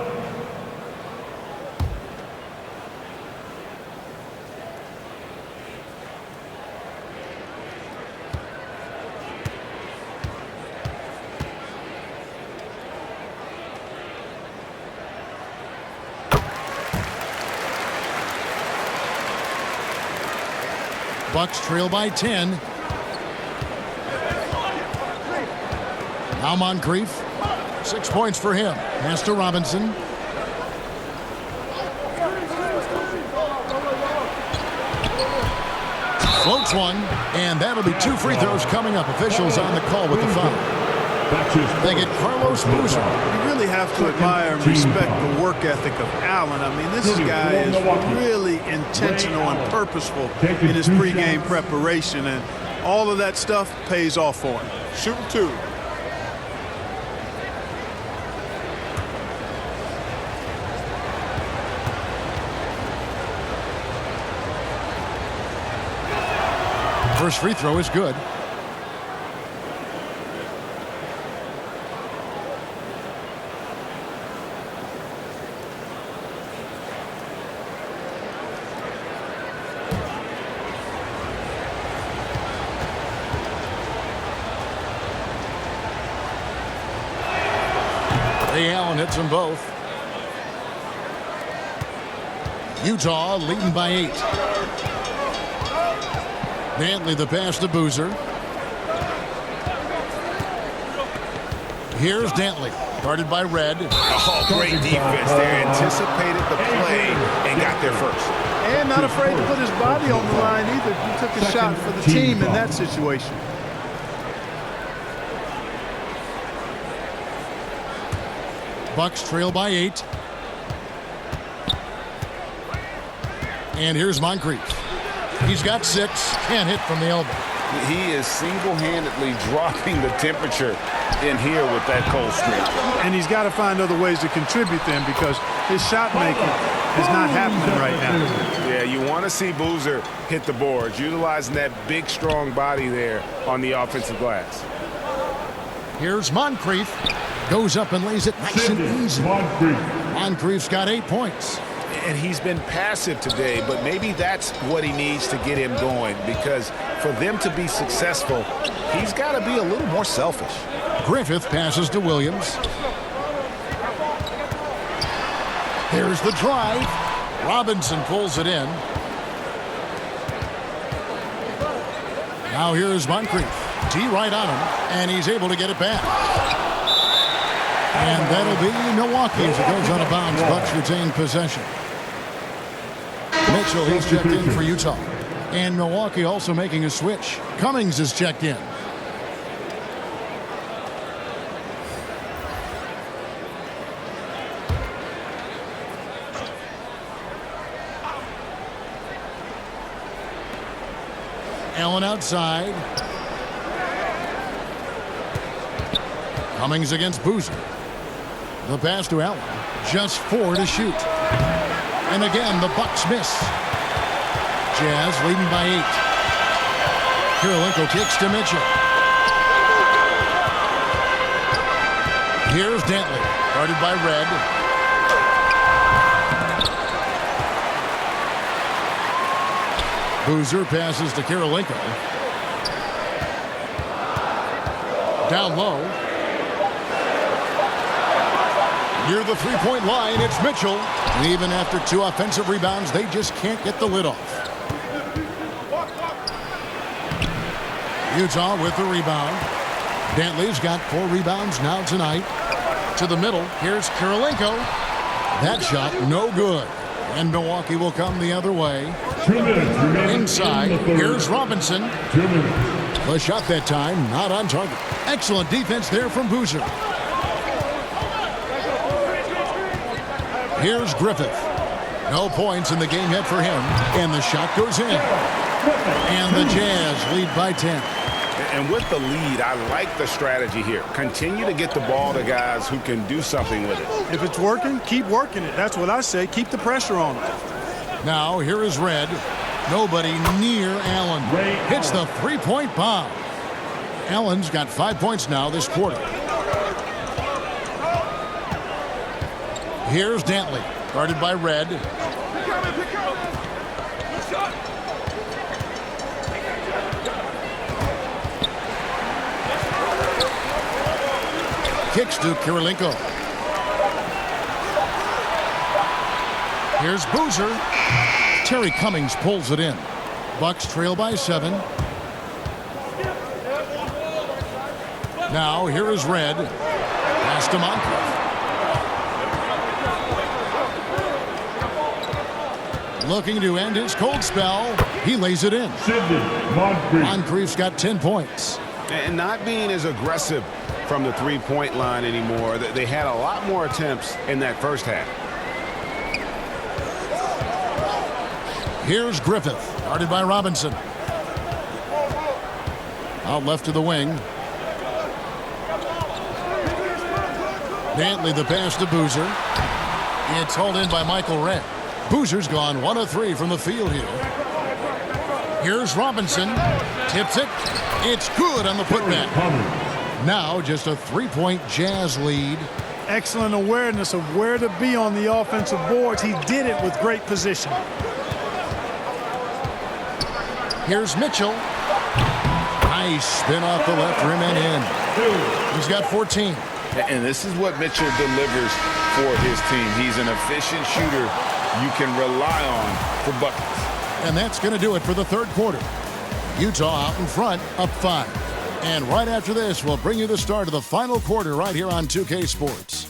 Bucks trail by 10. Now Moncrief. 6 points for him. Pass to Robinson. Floats one, and that'll be 2 free throws coming up. Officials on the call with the foul. They get Carlos Boozer. You really have to admire and respect the work ethic of Allen. I mean, this guy is really intentional and purposeful in his pregame preparation, and all of that stuff pays off for him. Shooting 2. First free throw is good. Allen hits them both. Utah leading by 8. Dantley the pass to Boozer. Here's Dantley, guarded by Red. Oh, great defense there. Anticipated the play and got there first. And not afraid to put his body on the line either. He took a shot for the team in that situation. Bucks trail by 8. And here's Moncrief. He's got 6. Can't hit from the elbow. He is single-handedly dropping the temperature in here with that cold streak. And he's got to find other ways to contribute then, because his shot making is not happening right now. Yeah, you want to see Boozer hit the boards, utilizing that big, strong body there on the offensive glass. Here's Moncrief. Goes up and lays it nice and easy. Moncrief's got 8 points. And he's been passive today, but maybe that's what he needs to get him going, because for them to be successful, he's got to be a little more selfish. Griffith passes to Williams. Here's the drive. Robinson pulls it in. Now here's Moncrief. D right on him, and he's able to get it back. And that'll be Milwaukee as it goes out of bounds. Bucks retain possession. Mitchell, he's checked in for Utah. And Milwaukee also making a switch. Cummings is checked in. Allen outside. Cummings against Boozer. The pass to Allen. Just 4 to shoot. And again, the Bucks miss. Jazz leading by 8. Kirilenko kicks to Mitchell. Here's Dantley, guarded by Red. Boozer passes to Kirilenko. Down low. Near the three-point line, it's Mitchell. And even after 2 offensive rebounds, they just can't get the lid off. Utah with the rebound. Bentley's got 4 rebounds now tonight. To the middle, here's Kirilenko. That shot, no good. And Milwaukee will come the other way. 2 minutes. Inside, here's Robinson. 2 minutes. The shot that time, not on target. Excellent defense there from Boozer. Here's Griffith. No points in the game yet for him. And the shot goes in. And the Jazz lead by 10. And with the lead, I like the strategy here. Continue to get the ball to guys who can do something with it. If it's working, keep working it. That's what I say. Keep the pressure on it. Now here is Red. Nobody near Allen. Hits the three-point bomb. Allen's got 5 points now this quarter. Here's Dantley, guarded by Red. Kicks to Kirilenko. Here's Boozer. Terry Cummings pulls it in. Bucks trail by 7. Now here is Red. Pass to Moncrief. Looking to end his cold spell. He lays it in. Moncrief's got 10 points. And not being as aggressive from the three-point line anymore. They had a lot more attempts in that first half. Here's Griffith, guarded by Robinson. Out left to the wing. Dantley the pass to Boozer. It's hauled in by Michael Red. Boozer's gone 1 of 3 from the field here. Here's Robinson. Tips it. It's good on the putback. Now just a 3-point Jazz lead. Excellent awareness of where to be on the offensive boards. He did it with great position. Here's Mitchell. Nice spin off the left rim and in. He's got 14. And this is what Mitchell delivers for his team. He's an efficient shooter you can rely on for buckets. And that's going to do it for the third quarter. Utah out in front, up 5. And right after this, we'll bring you the start of the final quarter right here on 2K Sports.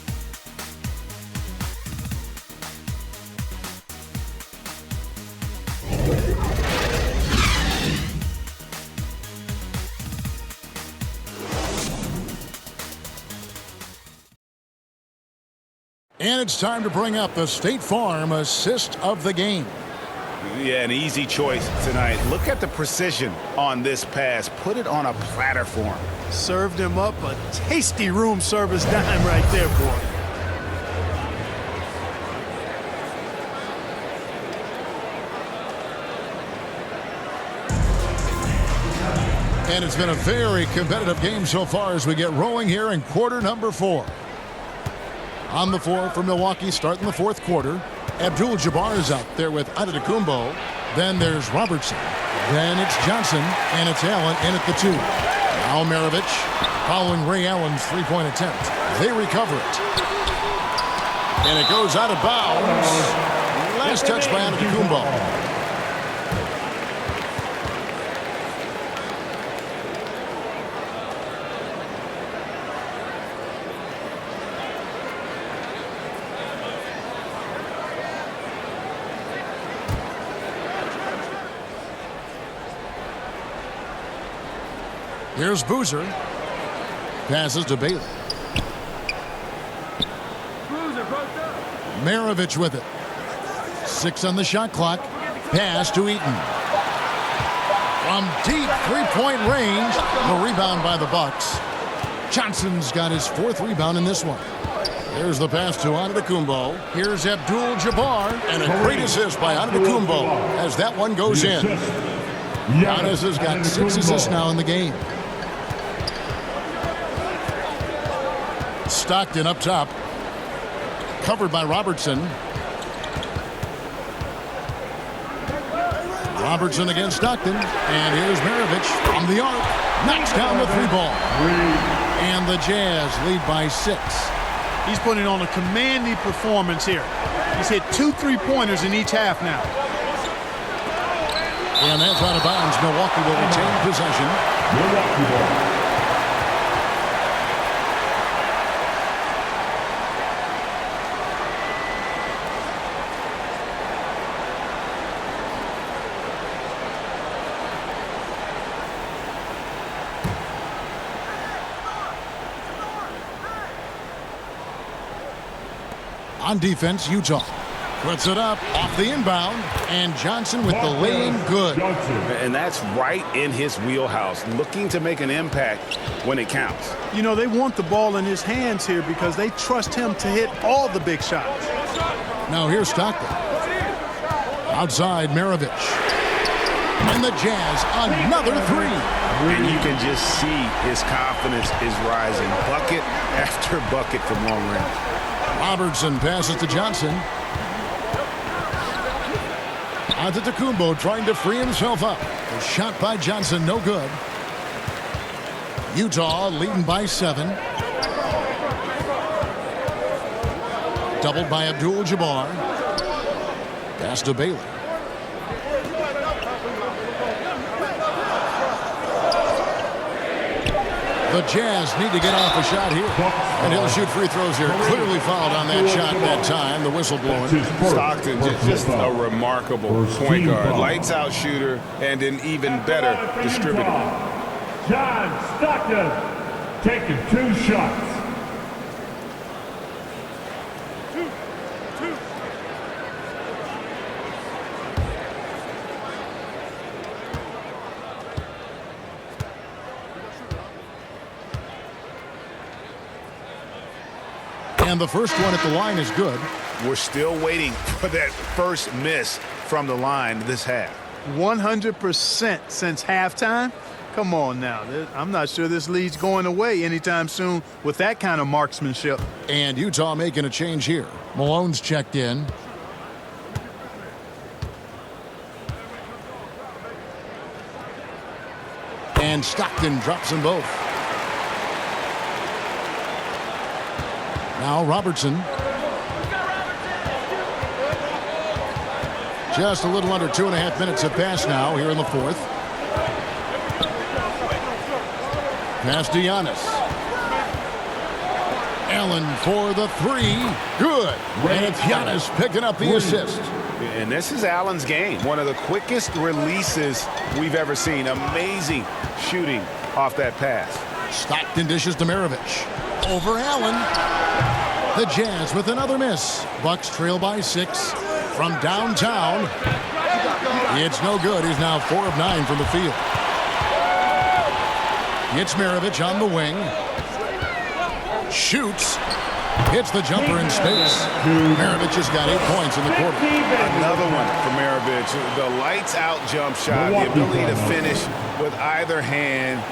And it's time to bring up the State Farm assist of the game. Yeah, an easy choice tonight. Look at the precision on this pass. Put it on a platter for him. Served him up a tasty room service dime right there, boy. And it's been a very competitive game so far as we get rolling here in quarter number 4. On the floor for Milwaukee starting the fourth quarter. Abdul-Jabbar is out there with Antetokounmpo. Then there's Robertson. Then it's Johnson. And it's Allen in at the 2. Now Maravich following Ray Allen's three-point attempt. They recover it. And it goes out of bounds. Last touch by Antetokounmpo. Here's Boozer. Passes to Bailey. Maravich with it. 6 on the shot clock. Pass to Eaton. From deep three-point range. The rebound by the Bucks. Johnson's got his 4th rebound in this one. There's the pass to Antetokounmpo. Here's Abdul-Jabbar. And a great assist by Antetokounmpo as that one goes in. Giannis has got 6 assists now in the game. Stockton up top. Covered by Robertson. Robertson against Stockton. And here's Maravich from the arc. Knocks down the 3 ball. And the Jazz lead by 6. He's putting on a commanding performance here. He's hit 2 3-pointers in each half now. And that's out of bounds. Milwaukee will retain possession. Milwaukee ball. On defense, Utah puts it up off the inbound, and Johnson with the lay-in good. And that's right in his wheelhouse, looking to make an impact when it counts. You know, they want the ball in his hands here because they trust him to hit all the big shots. Now here's Stockton. Outside, Maravich. And the Jazz, another three. And you can just see his confidence is rising. Bucket after bucket from long range. Robertson passes to Johnson. Antetokounmpo trying to free himself up. The shot by Johnson, no good. Utah leading by 7. Doubled by Abdul-Jabbar. Pass to Bailey. The Jazz need to get off a shot here. And he'll shoot free throws here. Clearly fouled on that shot that time. The whistle blowing. Stockton, just a remarkable point guard. Lights out shooter and an even better distributor. John Stockton taking 2 shots. And the first one at the line is good. We're still waiting for that first miss from the line this half. 100% since halftime. Come on now. I'm not sure this lead's going away anytime soon with that kind of marksmanship. And Utah making a change here. Malone's checked in. And Stockton drops them both. Now Robertson. Just a little under 2.5 minutes have passed now here in the fourth. Pass to Giannis. Allen for the 3. Good. And it's Giannis picking up the assist. And this is Allen's game. One of the quickest releases we've ever seen. Amazing shooting off that pass. Stockton dishes to Maravich. Over Allen. The Jazz with another miss. Bucks trail by 6 from downtown. It's no good. He's now 4 of 9 from the field. It's Maravich on the wing. Shoots. Hits the jumper in space. Maravich has got 8 points in the quarter. Another one for Maravich. The lights out jump shot. The ability to finish with either hand.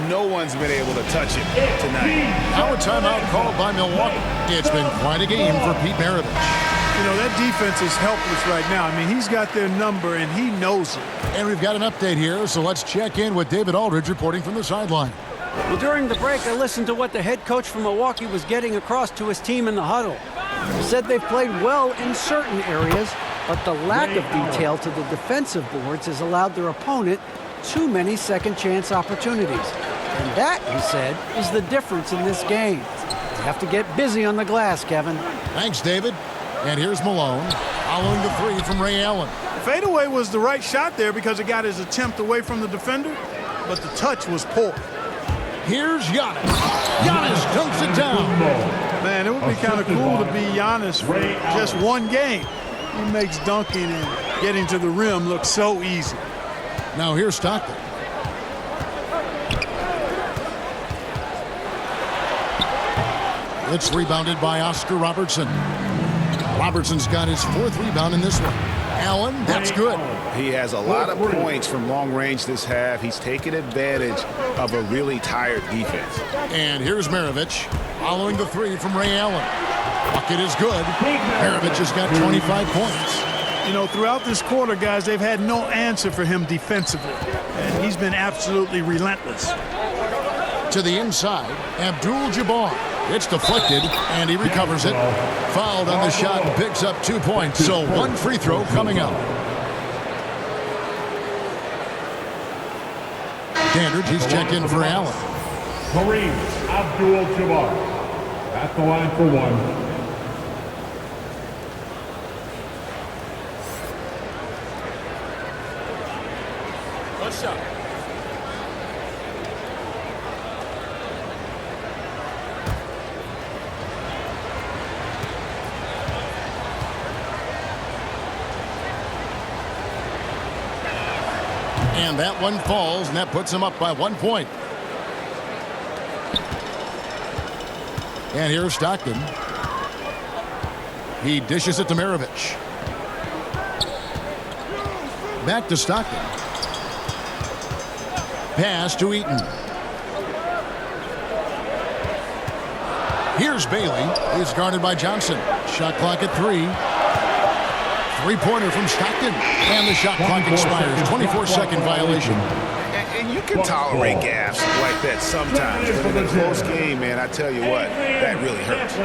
No one's been able to touch it tonight. Now a timeout called by Milwaukee. It's been quite a game for Pete Maravich. You know, that defense is helpless right now. I mean, he's got their number, and he knows it. And we've got an update here, so let's check in with David Aldridge reporting from the sideline. Well, during the break, I listened to what the head coach from Milwaukee was getting across to his team in the huddle. He said they've played well in certain areas, but the lack of detail to the defensive boards has allowed their opponent too many second-chance opportunities. And that, he said, is the difference in this game. You have to get busy on the glass, Kevin. Thanks, David. And here's Malone, following the 3 from Ray Allen. Fadeaway was the right shot there because it got his attempt away from the defender, but the touch was poor. Here's Giannis. Giannis dunks it down. Man, it would be kind of cool to be Giannis for just one game. He makes dunking and getting to the rim look so easy. Now here's Stockton. It's rebounded by Oscar Robertson. Robertson's got his 4th rebound in this one. Allen, that's good. He has a lot of points from long range this half. He's taken advantage of a really tired defense. And here's Maravich, following the 3 from Ray Allen. Bucket is good. Maravich has got 25 points. You know, throughout this quarter, guys, they've had no answer for him defensively. And he's been absolutely relentless. To the inside, Abdul-Jabbar. It's deflected, and he recovers it. Fouled on the shot and picks up 2 points. So one free throw coming up. Dandridge, he's checked in for Allen. Kareem Abdul-Jabbar at the line for one. Good shot. And that one falls, and that puts him up by 1 point. And here's Stockton. He dishes it to Maravich. Back to Stockton. Pass to Eaton. Here's Bailey. He's guarded by Johnson. Shot clock at 3. Three-pointer from Stockton. And the shot clock expires. 24-second violation. And you can tolerate gaffes like that sometimes. But in a close game, man, I tell you what, that really hurts.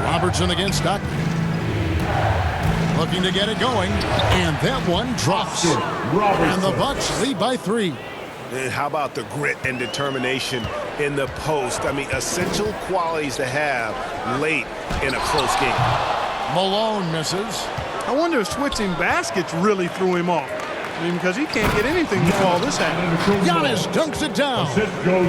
Robertson against Stockton. Looking to get it going. And that one drops. And the Bucks lead by 3. And how about the grit and determination in the post? I mean, essential qualities to have late in a close game. Malone misses. I wonder if switching baskets really threw him off. I mean, because he can't get anything to fall this happened. Giannis dunks it down.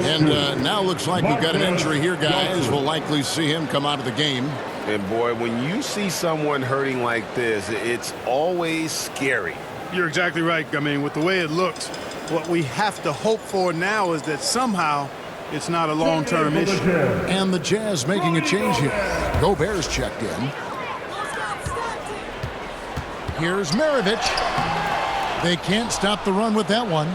And now looks like we've got an injury here, guys. We'll likely see him come out of the game. And boy, when you see someone hurting like this, it's always scary. You're exactly right. I mean, with the way it looks, what we have to hope for now is that somehow it's not a long-term issue. And the Jazz making a change here. Gobert's checked in. Here's Maravich. They can't stop the run with that one.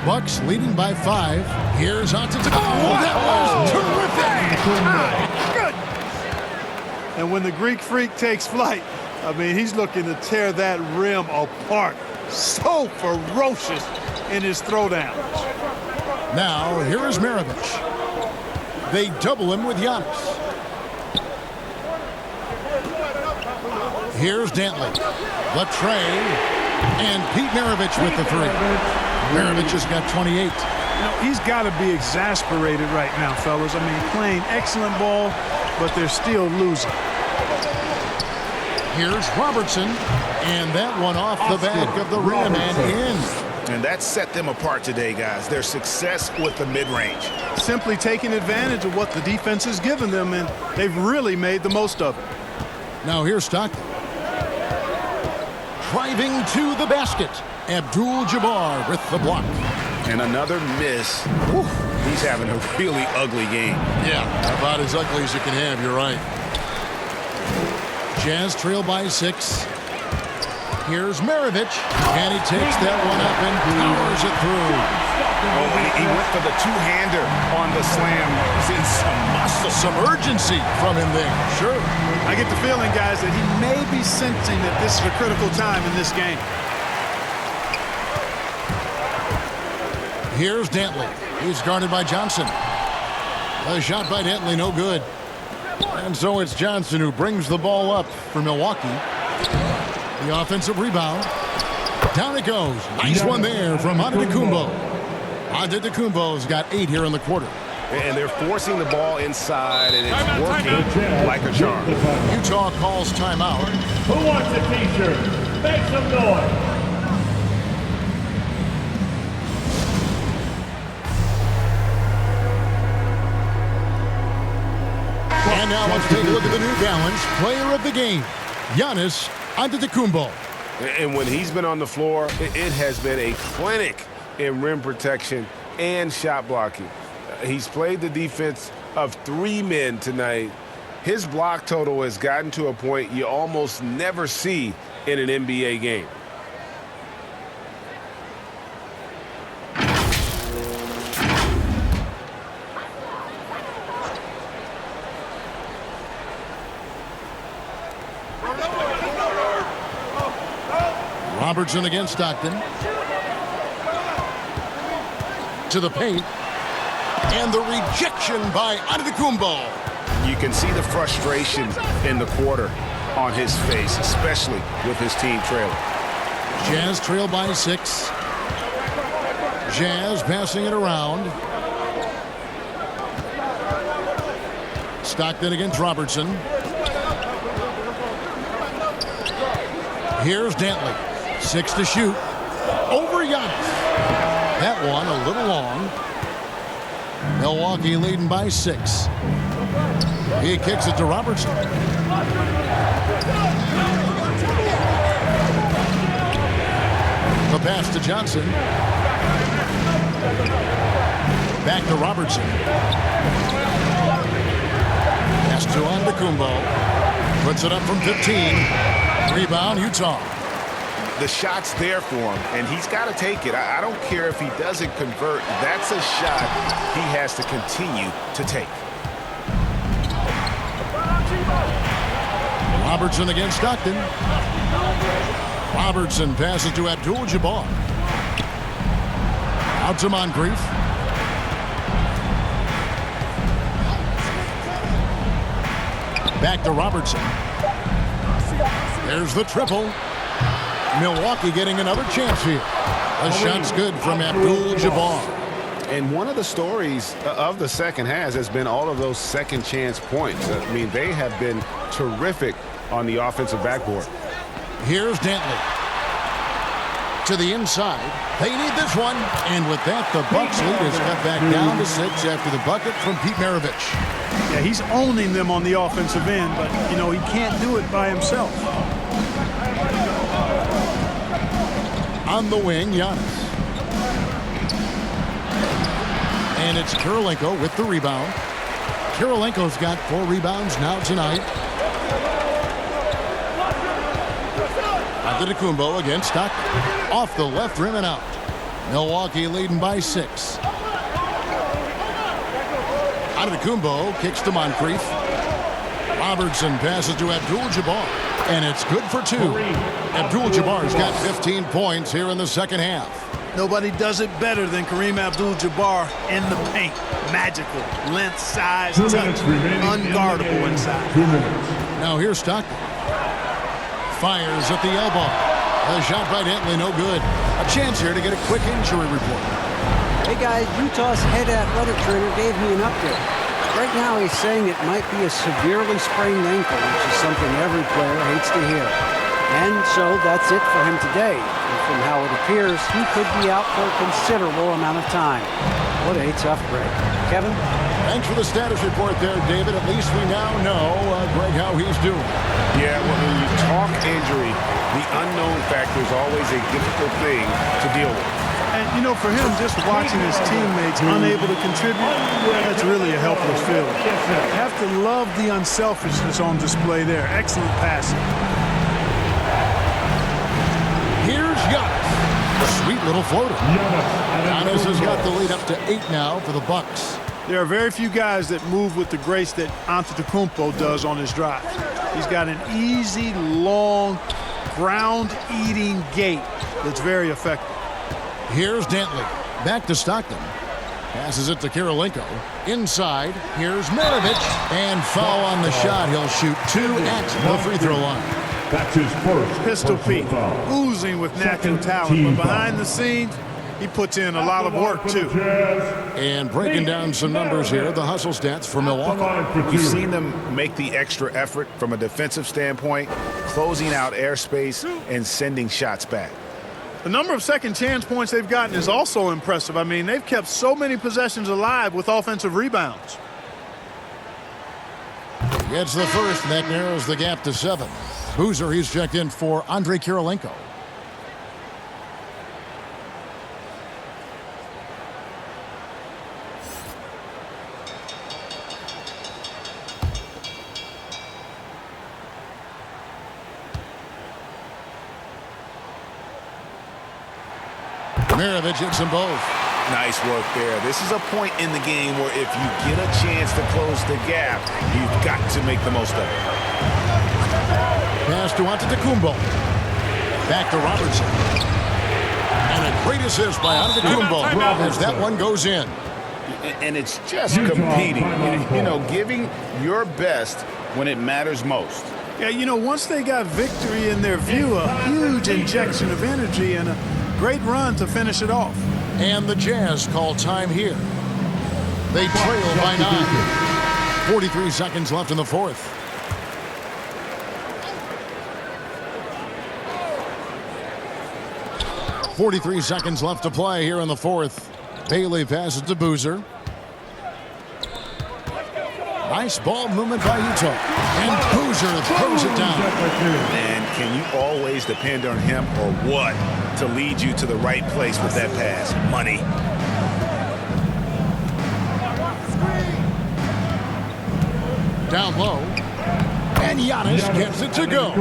Bucks leading by 5. Here's Antetokounmpo. Oh, that was terrific! Good. And when the Greek Freak takes flight, I mean, he's looking to tear that rim apart. So ferocious in his throwdown. Now, here is Maravich. They double him with Giannis. Here's Dantley. Latre. And Pete Maravich with the 3. Maravich has got 28. You know, he's got to be exasperated right now, fellas. I mean, playing excellent ball, but they're still losing. Here's Robertson. And that one off the back of the rim and in. And that set them apart today, guys. Their success with the mid-range. Simply taking advantage of what the defense has given them, and they've really made the most of it. Now here's Stockton. Driving to the basket. Abdul-Jabbar with the block. And another miss. Whew. He's having a really ugly game. Yeah, about as ugly as you can have, you're right. Jazz trail by 6. Here's Maravich, and he takes that one up and powers it through. Oh, and he went for the two-hander on the slam. Seeing some muscle. Some urgency from him there. Sure. I get the feeling, guys, that he may be sensing that this is a critical time in this game. Here's Dantley. He's guarded by Johnson. A shot by Dantley, no good. And so it's Johnson who brings the ball up for Milwaukee. The offensive rebound. Down it goes. Nice one there from Antetokounmpo. Antetokounmpo's got 8 here in the quarter. And they're forcing the ball inside, and it's working like a charm. Utah calls timeout. Who wants a t-shirt? Make some noise. And now let's take a look at the New Balance player of the game, Giannis Antetokounmpo. And when he's been on the floor, it has been a clinic in rim protection and shot blocking. He's played the defense of 3 men tonight. His block total has gotten to a point you almost never see in an NBA game. Robertson against Stockton. to the paint. And the rejection by Antetokounmpo. You can see the frustration in the quarter on his face, especially with his team trailing. Jazz trail by 6. Jazz passing it around. Stockton against Robertson. Here's Dantley. 6 to shoot. Over Giannis. That one a little long. Milwaukee leading by 6. He kicks it to Robertson. The pass to Johnson. Back to Robertson. Pass to Antetokounmpo. Puts it up from 15. Rebound, Utah. The shot's there for him, and he's got to take it. I don't care if he doesn't convert. That's a shot he has to continue to take. Robertson against Stockton. Robertson passes to Abdul-Jabbar. Out to Moncrief. Back to Robertson. There's the triple. Milwaukee getting another chance here. A shot's good from Abdul-Jabbar. And one of the stories of the second half has been all of those second chance points. I mean, they have been terrific on the offensive backboard. Here's Dantley. To the inside. They need this one. And with that, the Bucks lead is cut back down to 6 after the bucket from Pete Maravich. Yeah, he's owning them on the offensive end, but, you know, he can't do it by himself. On the wing, Giannis. And it's Kirilenko with the rebound. Kirilenko's got 4 rebounds now tonight. Antetokounmpo against Stockton. Off the left rim and out. Milwaukee leading by 6. Antetokounmpo kicks to Moncrief. Robertson passes to Abdul-Jabbar. And it's good for 2. Abdul-Jabbar's got 15 points here in the second half. Nobody does it better than Kareem Abdul-Jabbar in the paint. Magical. Length, size, touch. Unguardable inside. Now here's Stockton. Fires at the elbow. A shot by Dantley, no good. A chance here to get a quick injury report. Hey guys, Utah's head athletic trainer gave me an update. Right now he's saying it might be a severely sprained ankle, which is something every player hates to hear. And so that's it for him today. And from how it appears, he could be out for a considerable amount of time. What a tough break. Kevin? Thanks for the status report there, David. At least we now know, Greg, how he's doing. Yeah, well, when you talk injury, the unknown factor is always a difficult thing to deal with. And, you know, for him, just watching his teammates unable to contribute, that's really a helpless feeling. You have to love the unselfishness on display there. Excellent passing. Here's Giannis. A sweet little floater. Giannis has got the lead up to 8 now for the Bucks. There are very few guys that move with the grace that Antetokounmpo does on his drive. He's got an easy, long, ground-eating gait that's very effective. Here's Dantley. Back to Stockton. Passes it to Kirilenko. Inside. Here's Maravich. And foul on the shot. He'll shoot 2 at the free throw line. That's his first Pistol Pete, oozing with natural talent, but behind the scenes, he puts in a lot of work, too. And breaking down some numbers here, the hustle stats for Milwaukee. You've seen them make the extra effort from a defensive standpoint, closing out airspace and sending shots back. The number of second chance points they've gotten is also impressive. I mean, they've kept so many possessions alive with offensive rebounds. Gets the first, and that narrows the gap to 7. Boozer, he's checked in for Andre Kirilenko. Maravich hits them both. Nice work there. This is a point in the game where if you get a chance to close the gap, you've got to make the most of it. Pass to Antetokounmpo. Back to Robertson. And a great assist by Antetokounmpo as that one goes in. And it's just competing, you know, giving your best when it matters most. Yeah, you know, once they got victory in their view, a huge injection of energy and a great run to finish it off. And the Jazz call time here. They trail by 9. 43 seconds left in the fourth. .43 seconds left to play here in the fourth. Bailey passes to Boozer. Nice ball movement by Utah. And Boozer throws it down. And can you always depend on him or what to lead you to the right place with that pass? Money. Down low. And Giannis gets it to go.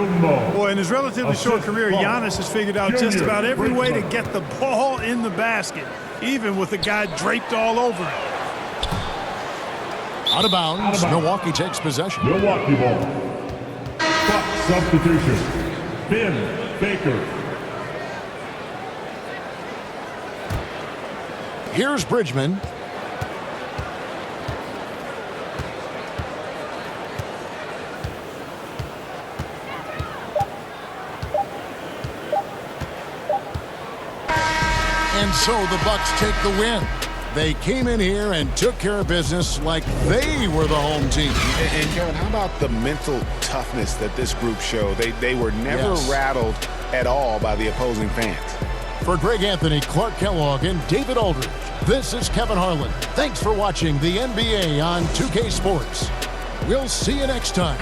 Boy, in his relatively short career, Giannis has figured out just about every way to get the ball in the basket, even with the guy draped all over him. Out of bounds. Milwaukee takes possession. Milwaukee ball. Spot substitution. Ben Baker. Here's Bridgman. And so the Bucks take the win. They came in here and took care of business like they were the home team. And Kevin, how about the mental toughness that this group showed? They were never rattled at all by the opposing fans. For Greg Anthony, Clark Kellogg, and David Aldridge, this is Kevin Harlan. Thanks for watching the NBA on 2K Sports. We'll see you next time.